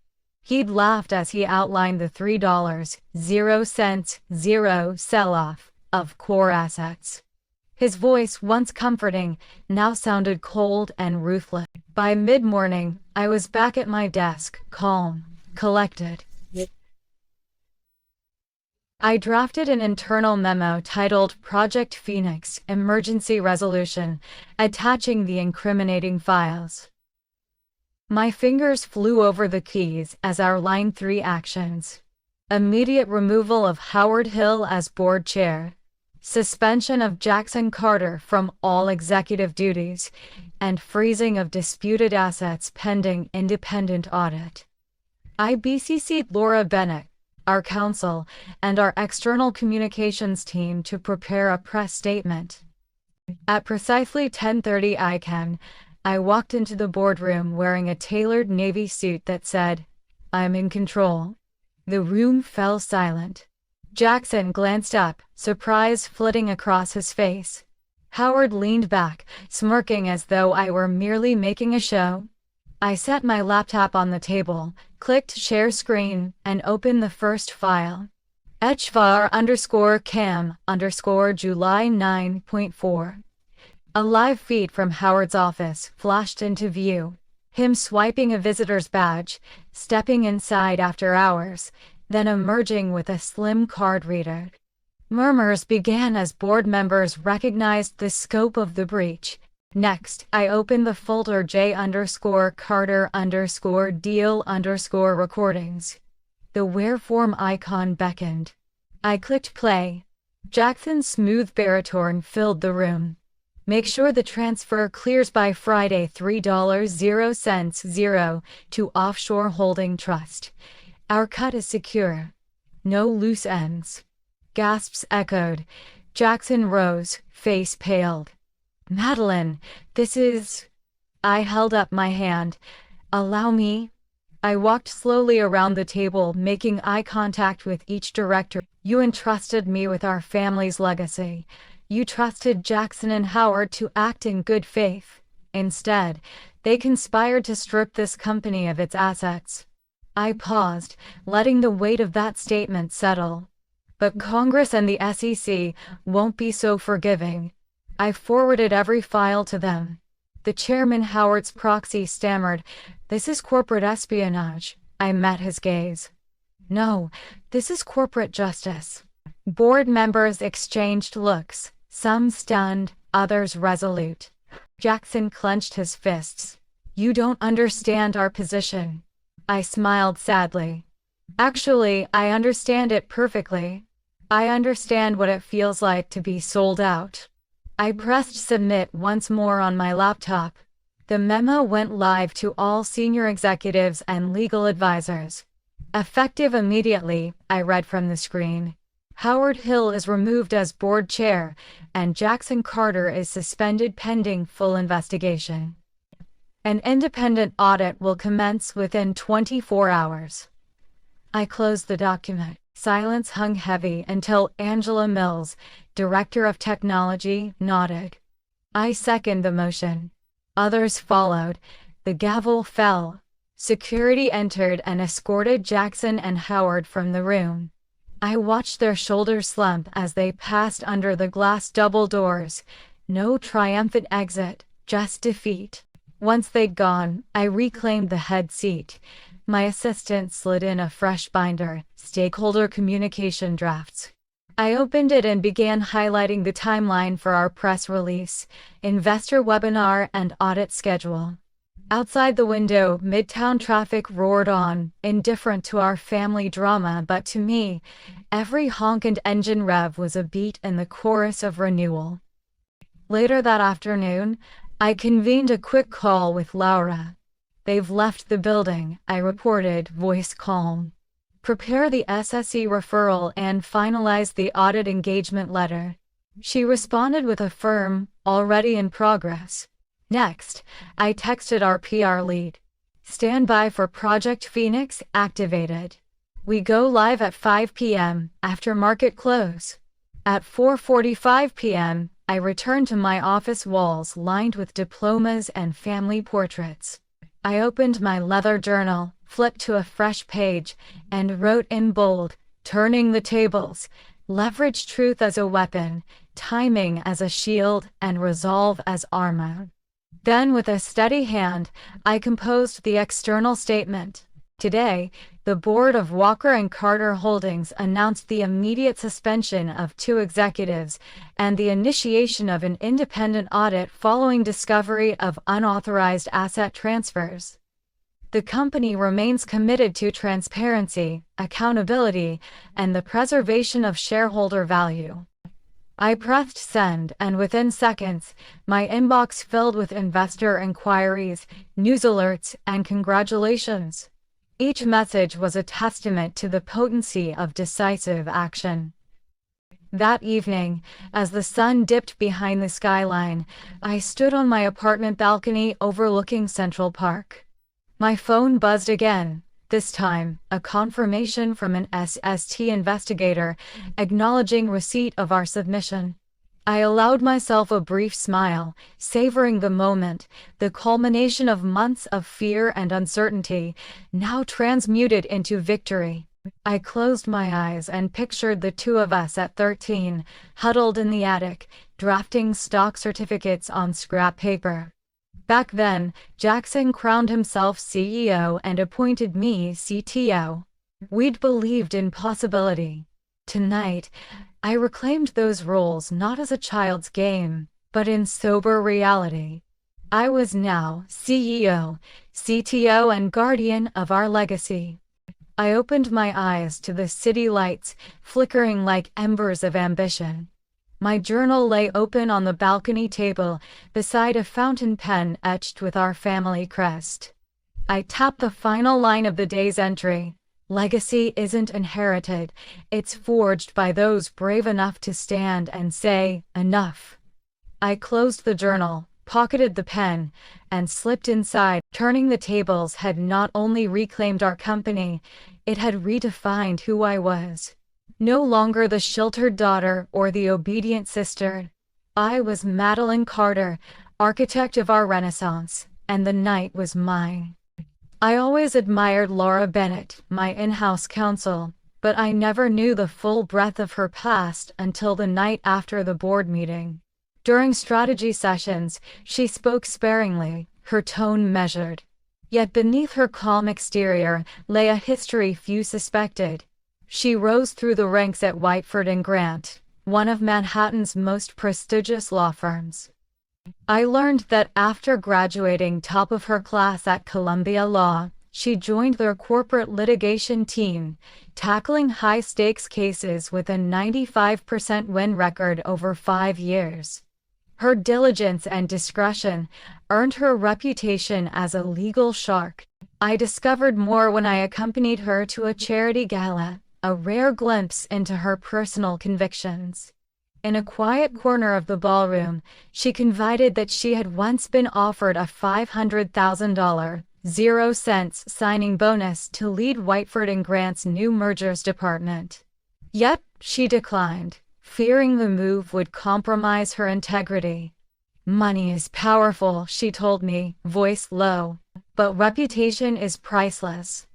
He'd laughed as he outlined the $3.00 sell-off of core assets. His voice, once comforting, now sounded cold and ruthless. By mid-morning, I was back at my desk, calm, collected. I drafted an internal memo titled Project Phoenix Emergency Resolution, attaching the incriminating files. My fingers flew over the keys as our line 3 actions. Immediate removal of Howard Hill as board chair, suspension of Jackson Carter from all executive duties, and freezing of disputed assets pending independent audit. I BCC'd Laura Bennett, our counsel, and our external communications team to prepare a press statement. At precisely 10:30 ICANN, I walked into the boardroom wearing a tailored navy suit that said, "I'm in control." The room fell silent. Jackson glanced up, surprise flitting across his face. Howard leaned back, smirking as though I were merely making a show. I set my laptop on the table, clicked share screen, and opened the first file. HVAR_CAM_July 9.4. A live feed from Howard's office flashed into view. Him swiping a visitor's badge, stepping inside after hours, then emerging with a slim card reader. Murmurs began as board members recognized the scope of the breach. Next, I opened the folder J_Carter_deal_recordings. The where form icon beckoned. I clicked play. Jackson's smooth baritone filled the room. Make sure the transfer clears by Friday $3.00 to Offshore Holding Trust. Our cut is secure. No loose ends. Gasps echoed. Jackson rose, face paled. Madeline, this is... I held up my hand. Allow me. I walked slowly around the table, making eye contact with each director. You entrusted me with our family's legacy. You trusted Jackson and Howard to act in good faith. Instead, they conspired to strip this company of its assets. I paused, letting the weight of that statement settle. But Congress and the SEC won't be so forgiving. I forwarded every file to them. The chairman, Howard's proxy, stammered, "This is corporate espionage." I met his gaze. "No, this is corporate justice." Board members exchanged looks, some stunned, others resolute. Jackson clenched his fists. "You don't understand our position." I smiled sadly. "Actually, I understand it perfectly. I understand what it feels like to be sold out." I pressed submit once more on my laptop. The memo went live to all senior executives and legal advisors. Effective immediately, I read from the screen. Howard Hill is removed as board chair, and Jackson Carter is suspended pending full investigation. An independent audit will commence within 24 hours. I closed the document. Silence hung heavy until Angela Mills, Director of Technology, nodded. I second the motion. Others followed. The gavel fell. Security entered and escorted Jackson and Howard from the room. I watched their shoulders slump as they passed under the glass double doors. No triumphant exit, just defeat. Once they'd gone, I reclaimed the head seat. My assistant slid in a fresh binder, stakeholder communication drafts. I opened it and began highlighting the timeline for our press release, investor webinar, and audit schedule. Outside the window, Midtown traffic roared on, indifferent to our family drama, but to me, every honk and engine rev was a beat in the chorus of renewal. Later that afternoon, I convened a quick call with Laura. "They've left the building," I reported, voice calm. "Prepare the SSE referral and finalize the audit engagement letter." She responded with a firm, "Already in progress." Next, I texted our PR lead. "Stand by for Project Phoenix activated." We go live at 5 p.m. after market close. At 4:45 p.m., I return to my office walls lined with diplomas and family portraits. I opened my leather journal, flipped to a fresh page, and wrote in bold, "Turning the tables. Leverage truth as a weapon, timing as a shield, and resolve as armor." Then, with a steady hand, I composed the external statement. Today, the board of Walker & Carter Holdings announced the immediate suspension of 2 executives and the initiation of an independent audit following discovery of unauthorized asset transfers. The company remains committed to transparency, accountability, and the preservation of shareholder value. I pressed send, and within seconds, my inbox filled with investor inquiries, news alerts, and congratulations. Each message was a testament to the potency of decisive action. That evening, as the sun dipped behind the skyline, I stood on my apartment balcony overlooking Central Park. My phone buzzed again, this time a confirmation from an SST investigator acknowledging receipt of our submission. I allowed myself a brief smile, savoring the moment, the culmination of months of fear and uncertainty, now transmuted into victory. I closed my eyes and pictured the 2 of us at 13, huddled in the attic, drafting stock certificates on scrap paper. Back then, Jackson crowned himself CEO and appointed me CTO. We'd believed in possibility. Tonight, I reclaimed those roles not as a child's game, but in sober reality. I was now CEO, CTO, and guardian of our legacy. I opened my eyes to the city lights, flickering like embers of ambition. My journal lay open on the balcony table, beside a fountain pen etched with our family crest. I tapped the final line of the day's entry. Legacy isn't inherited, it's forged by those brave enough to stand and say, "Enough." I closed the journal, pocketed the pen, and slipped inside. Turning the tables had not only reclaimed our company, it had redefined who I was. No longer the sheltered daughter or the obedient sister. I was Madeline Carter, architect of our Renaissance, and the night was mine. I always admired Laura Bennett, my in-house counsel, but I never knew the full breadth of her past until the night after the board meeting. During strategy sessions, she spoke sparingly, her tone measured. Yet beneath her calm exterior lay a history few suspected. She rose through the ranks at Whiteford & Grant, one of Manhattan's most prestigious law firms. I learned that after graduating top of her class at Columbia Law, she joined their corporate litigation team, tackling high-stakes cases with a 95% win record over 5 years. Her diligence and discretion earned her reputation as a legal shark. I discovered more when I accompanied her to a charity gala, a rare glimpse into her personal convictions. In a quiet corner of the ballroom, she confided that she had once been offered a $500,000, 0 cents signing bonus to lead Whiteford & Grant's new mergers department. Yet, she declined, fearing the move would compromise her integrity. "Money is powerful," she told me, voice low, "but reputation is priceless."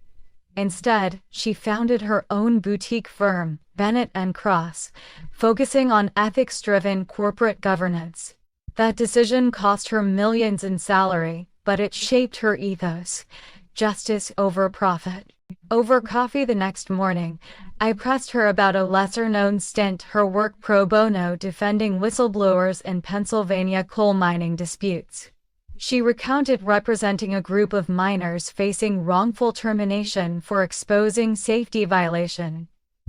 Instead, she founded her own boutique firm, Bennett & Cross, focusing on ethics-driven corporate governance. That decision cost her millions in salary, but it shaped her ethos: justice over profit. Over coffee the next morning, I pressed her about a lesser-known stint, her work pro bono defending whistleblowers in Pennsylvania coal mining disputes. She recounted representing a group of miners facing wrongful termination for exposing safety violation.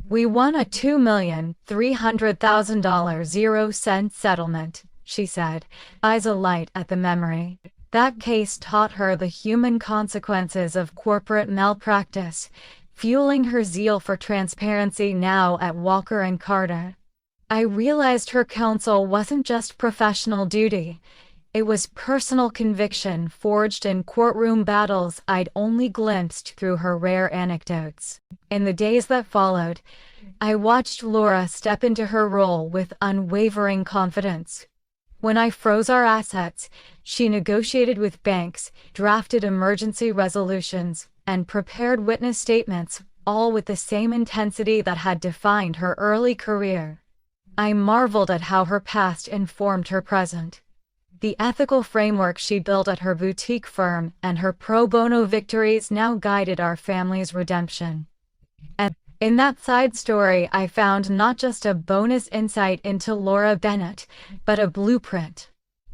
"We won a $2,300,000 0 cent settlement," she said, eyes alight at the memory. That case taught her the human consequences of corporate malpractice, fueling her zeal for transparency now at Walker & Carter. I realized her counsel wasn't just professional duty. It was personal conviction forged in courtroom battles I'd only glimpsed through her rare anecdotes. In the days that followed, I watched Laura step into her role with unwavering confidence. When I froze our assets, she negotiated with banks, drafted emergency resolutions, and prepared witness statements, all with the same intensity that had defined her early career. I marveled at how her past informed her present. The ethical framework she built at her boutique firm and her pro bono victories now guided our family's redemption. And in that side story, I found not just a bonus insight into Laura Bennett, but a blueprint.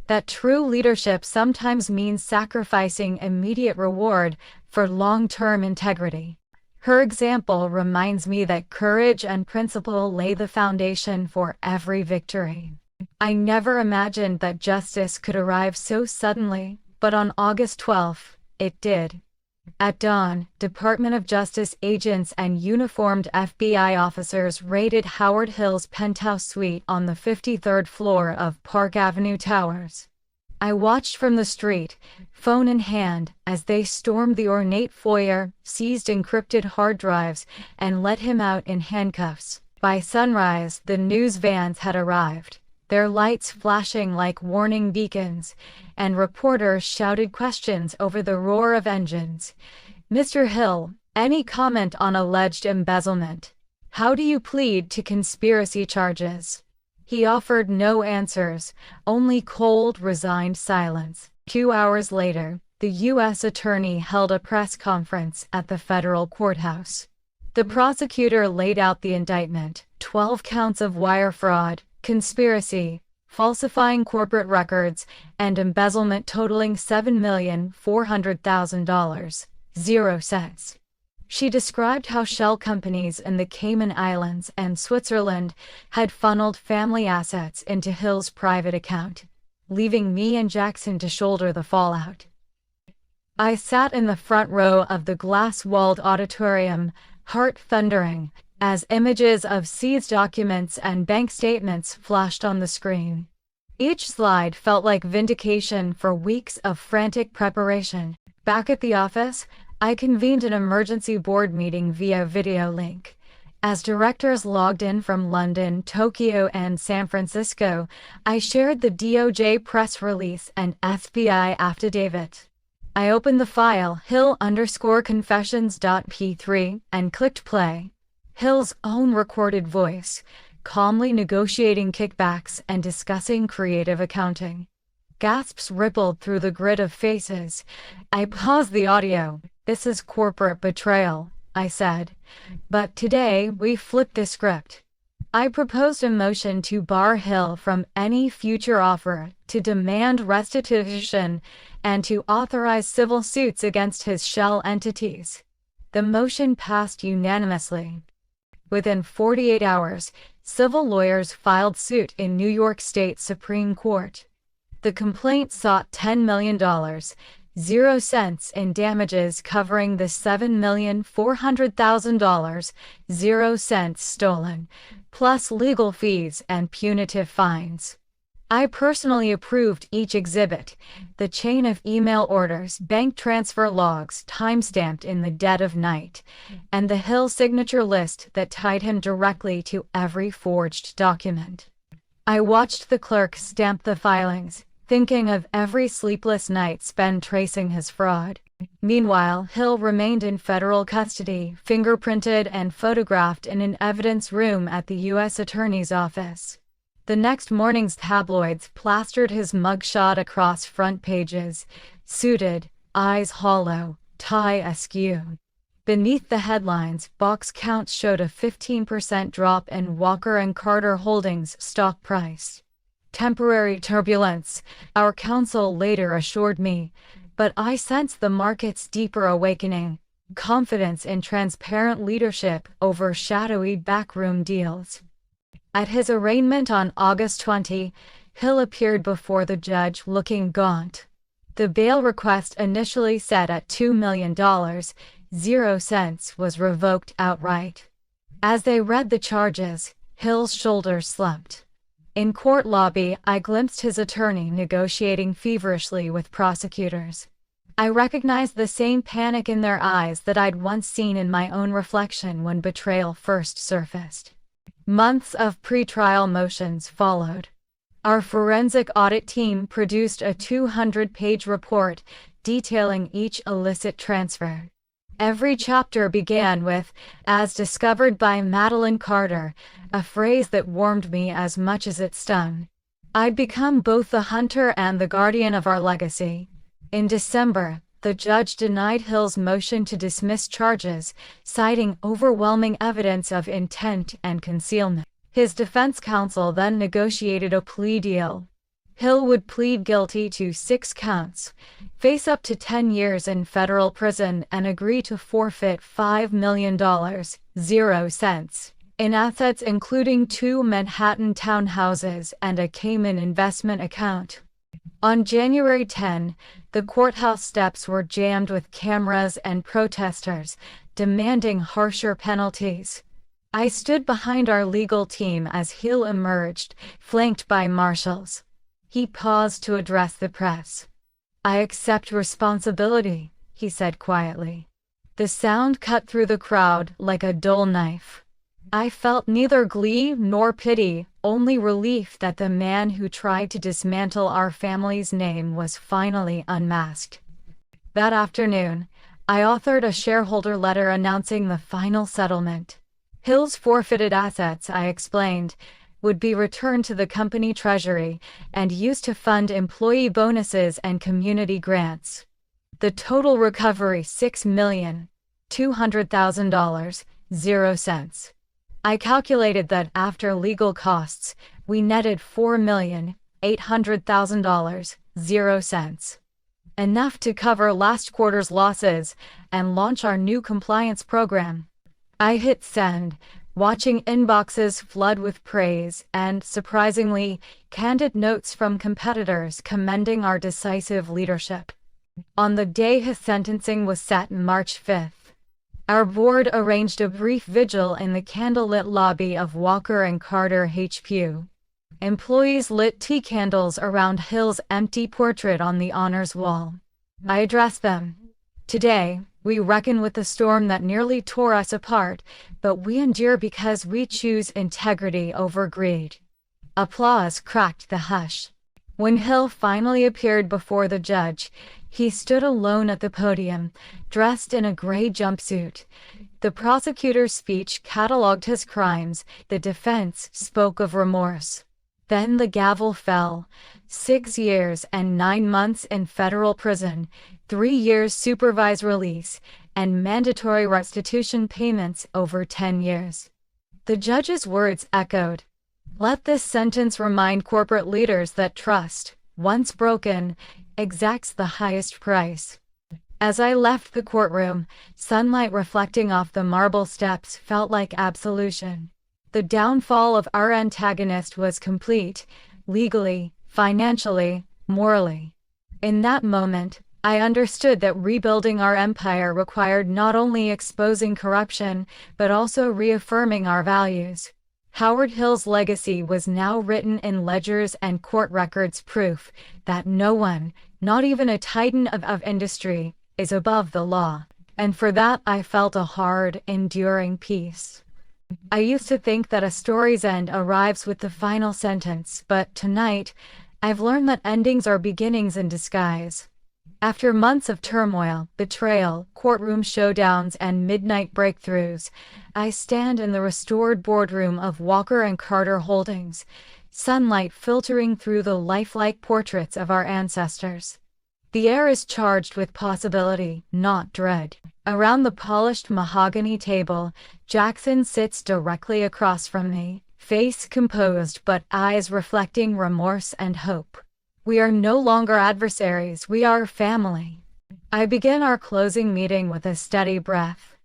That true leadership sometimes means sacrificing immediate reward for long-term integrity. Her example reminds me that courage and principle lay the foundation for every victory. I never imagined that justice could arrive so suddenly, but on August 12th, it did. At dawn, Department of Justice agents and uniformed FBI officers raided Howard Hill's penthouse suite on the 53rd floor of Park Avenue Towers. I watched from the street, phone in hand, as they stormed the ornate foyer, seized encrypted hard drives, and let him out in handcuffs. By sunrise, the news vans had arrived, their lights flashing like warning beacons, and reporters shouted questions over the roar of engines. "Mr. Hill, any comment on alleged embezzlement? How do you plead to conspiracy charges?" He offered no answers, only cold, resigned silence. 2 hours later, the U.S. attorney held a press conference at the federal courthouse. The prosecutor laid out the indictment: 12 counts of wire fraud, conspiracy, falsifying corporate records, and embezzlement totaling $7,400,000, 0 cents. She described how shell companies in the Cayman Islands and Switzerland had funneled family assets into Hill's private account, leaving me and Jackson to shoulder the fallout. I sat in the front row of the glass-walled auditorium, heart thundering, as images of seized documents and bank statements flashed on the screen. Each slide felt like vindication for weeks of frantic preparation. Back at the office, I convened an emergency board meeting via video link. As directors logged in from London, Tokyo, and San Francisco, I shared the DOJ press release and FBI affidavit. I opened the file Hill_confessions.p3 and clicked play. Hill's own recorded voice, calmly negotiating kickbacks and discussing creative accounting. Gasps rippled through the grid of faces. I paused the audio. "This is corporate betrayal," I said. "But today, we flipped the script." I proposed a motion to bar Hill from any future offer, to demand restitution, and to authorize civil suits against his shell entities. The motion passed unanimously. Within 48 hours, civil lawyers filed suit in New York State Supreme Court. The complaint sought $10 million, 0 cents in damages covering the $7,400,000, 0 cents stolen, plus legal fees and punitive fines. I personally approved each exhibit, the chain of email orders, bank transfer logs timestamped in the dead of night, and the Hill signature list that tied him directly to every forged document. I watched the clerk stamp the filings, thinking of every sleepless night spent tracing his fraud. Meanwhile, Hill remained in federal custody, fingerprinted and photographed in an evidence room at the U.S. Attorney's Office. The next morning's tabloids plastered his mugshot across front pages, suited, eyes hollow, tie askew. Beneath the headlines, box counts showed a 15% drop in Walker & Carter Holdings' stock price. "Temporary turbulence," our counsel later assured me, but I sensed the market's deeper awakening, confidence in transparent leadership over shadowy backroom deals. At his arraignment on August 20, Hill appeared before the judge looking gaunt. The bail request, initially set at $2 million, 0 cents, was revoked outright. As they read the charges, Hill's shoulders slumped. In court lobby, I glimpsed his attorney negotiating feverishly with prosecutors. I recognized the same panic in their eyes that I'd once seen in my own reflection when betrayal first surfaced. Months of pre-trial motions followed. Our forensic audit team produced a 200-page report detailing each illicit transfer. Every chapter began with, "as discovered by Madeline Carter," a phrase that warmed me as much as it stung. I'd become both the hunter and the guardian of our legacy. In December, the judge denied Hill's motion to dismiss charges, citing overwhelming evidence of intent and concealment. His defense counsel then negotiated a plea deal. Hill would plead guilty to 6 counts, face up to 10 years in federal prison, and agree to forfeit $5 million, 0 cents, in assets including 2 Manhattan townhouses and a Cayman investment account. On January 10, the courthouse steps were jammed with cameras and protesters, demanding harsher penalties. I stood behind our legal team as Hill emerged, flanked by marshals. He paused to address the press. "I accept responsibility," he said quietly. The sound cut through the crowd like a dull knife. I felt neither glee nor pity, only relief that the man who tried to dismantle our family's name was finally unmasked. That afternoon, I authored a shareholder letter announcing the final settlement. Hill's forfeited assets, I explained, would be returned to the company treasury and used to fund employee bonuses and community grants. The total recovery $6,200,000, 0 cents. I calculated that after legal costs, we netted $4,800,000, 0 cents. Enough to cover last quarter's losses and launch our new compliance program. I hit send, watching inboxes flood with praise and, surprisingly, candid notes from competitors commending our decisive leadership. On the day his sentencing was set, March 5th, our board arranged a brief vigil in the candlelit lobby of Walker & Carter HQ. Employees lit tea candles around Hill's empty portrait on the honors wall. I addressed them. "Today, we reckon with the storm that nearly tore us apart, but we endure because we choose integrity over greed." Applause cracked the hush. When Hill finally appeared before the judge, he stood alone at the podium, dressed in a gray jumpsuit. The prosecutor's speech cataloged his crimes, the defense spoke of remorse. Then the gavel fell. 6 years and 9 months in federal prison, 3 years supervised release, and mandatory restitution payments over 10 years. The judge's words echoed. Let this sentence remind corporate leaders that trust, once broken, exacts the highest price. As I left the courtroom, sunlight reflecting off the marble steps felt like absolution. The downfall of our antagonist was complete, legally, financially, morally. In that moment, I understood that rebuilding our empire required not only exposing corruption, but also reaffirming our values. Howard Hill's legacy was now written in ledgers and court records, proof that no one, not even a titan of industry, is above the law. And for that I felt a hard, enduring peace. I used to think that a story's end arrives with the final sentence, but tonight, I've learned that endings are beginnings in disguise. After months of turmoil, betrayal, courtroom showdowns, and midnight breakthroughs, I stand in the restored boardroom of Walker & Carter Holdings, sunlight filtering through the lifelike portraits of our ancestors. The air is charged with possibility, not dread. Around the polished mahogany table, Jackson sits directly across from me, face composed but eyes reflecting remorse and hope. We are no longer adversaries, we are family. I begin our closing meeting with a steady breath.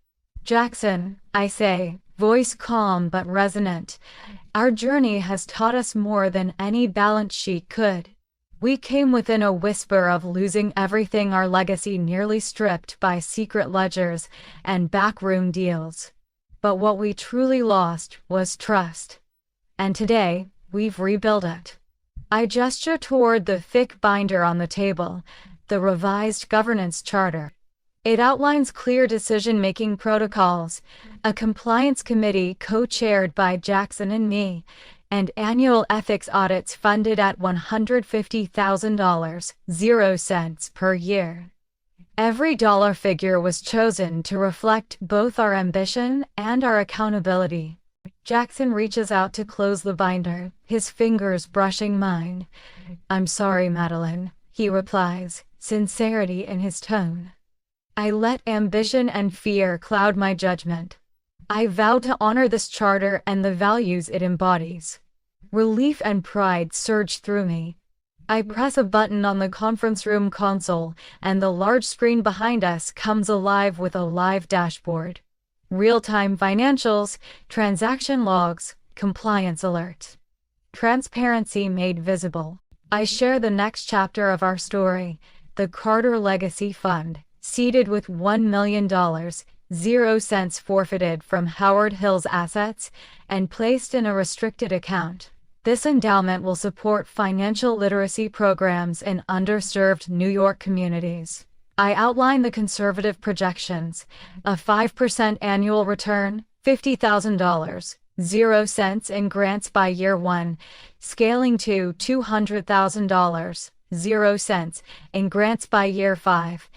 "Jackson," I say, voice calm but resonant, "our journey has taught us more than any balance sheet could. We came within a whisper of losing everything, our legacy nearly stripped by secret ledgers and backroom deals. But what we truly lost was trust. And today, We've rebuilt it. I gesture toward the thick binder on the table, the revised governance charter. It outlines clear decision-making protocols, a compliance committee co-chaired by Jackson and me, and annual ethics audits funded at $150,000, 0 cents per year. Every dollar figure was chosen to reflect both our ambition and our accountability. Jackson reaches out to close the binder, his fingers brushing mine. "I'm sorry, Madeline," he replies, sincerity in his tone. I let ambition and fear cloud my judgment. I vow to honor this charter and the values it embodies. Relief and pride surge through me. I press a button on the conference room console, and the large screen behind us comes alive with a live dashboard. Real-time financials, transaction logs, compliance alerts. Transparency made visible. I share the next chapter of our story, the Carter Legacy Fund, seeded with $1 million, 0 cents forfeited from Howard Hill's assets, and placed in a restricted account. This endowment will support financial literacy programs in underserved New York communities. I outline the conservative projections: a 5% annual return, $50,000, 0 cents in grants by year 1, scaling to $200,000, 0 cents in grants by year 5.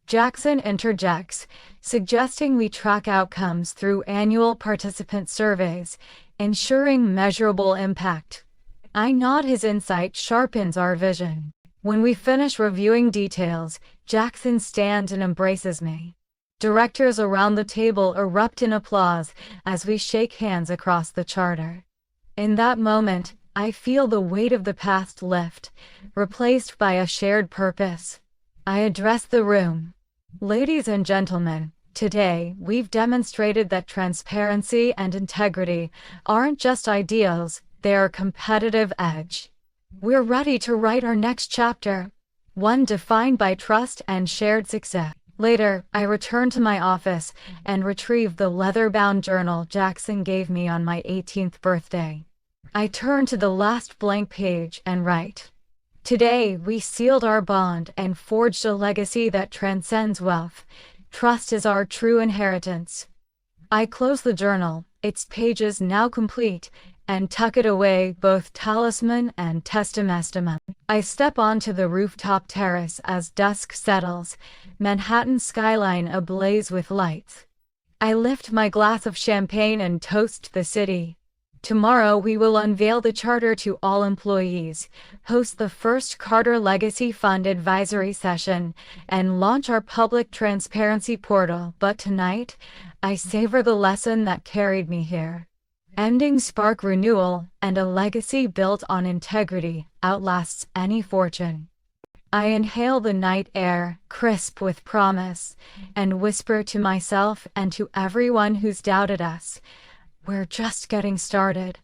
Jackson interjects, suggesting we track outcomes through annual participant surveys, ensuring measurable impact. I nod. His insight sharpens our vision. When we finish reviewing details, Jackson stands and embraces me. Directors around the table erupt in applause as we shake hands across the charter. In that moment, I feel the weight of the past lift, replaced by a shared purpose. I address the room. Ladies and gentlemen, today we've demonstrated that transparency and integrity aren't just ideals, they're a competitive edge. We're ready to write our next chapter, one defined by trust and shared success. Later, I return to my office and retrieve the leather-bound journal Jackson gave me on my 18th birthday. I turn to the last blank page and write, "Today, we sealed our bond and forged a legacy that transcends wealth. Trust is our true inheritance." I close the journal, its pages now complete, and tuck it away, both talisman and testament. I step onto the rooftop terrace as dusk settles, Manhattan skyline ablaze with lights. I lift my glass of champagne and toast the city. Tomorrow we will unveil the charter to all employees, host the first Carter Legacy Fund advisory session, and launch our public transparency portal. But tonight, I savor the lesson that carried me here. Endings spark renewal, and a legacy built on integrity outlasts any fortune. I inhale the night air, crisp with promise, and whisper to myself and to everyone who's doubted us, we're just getting started.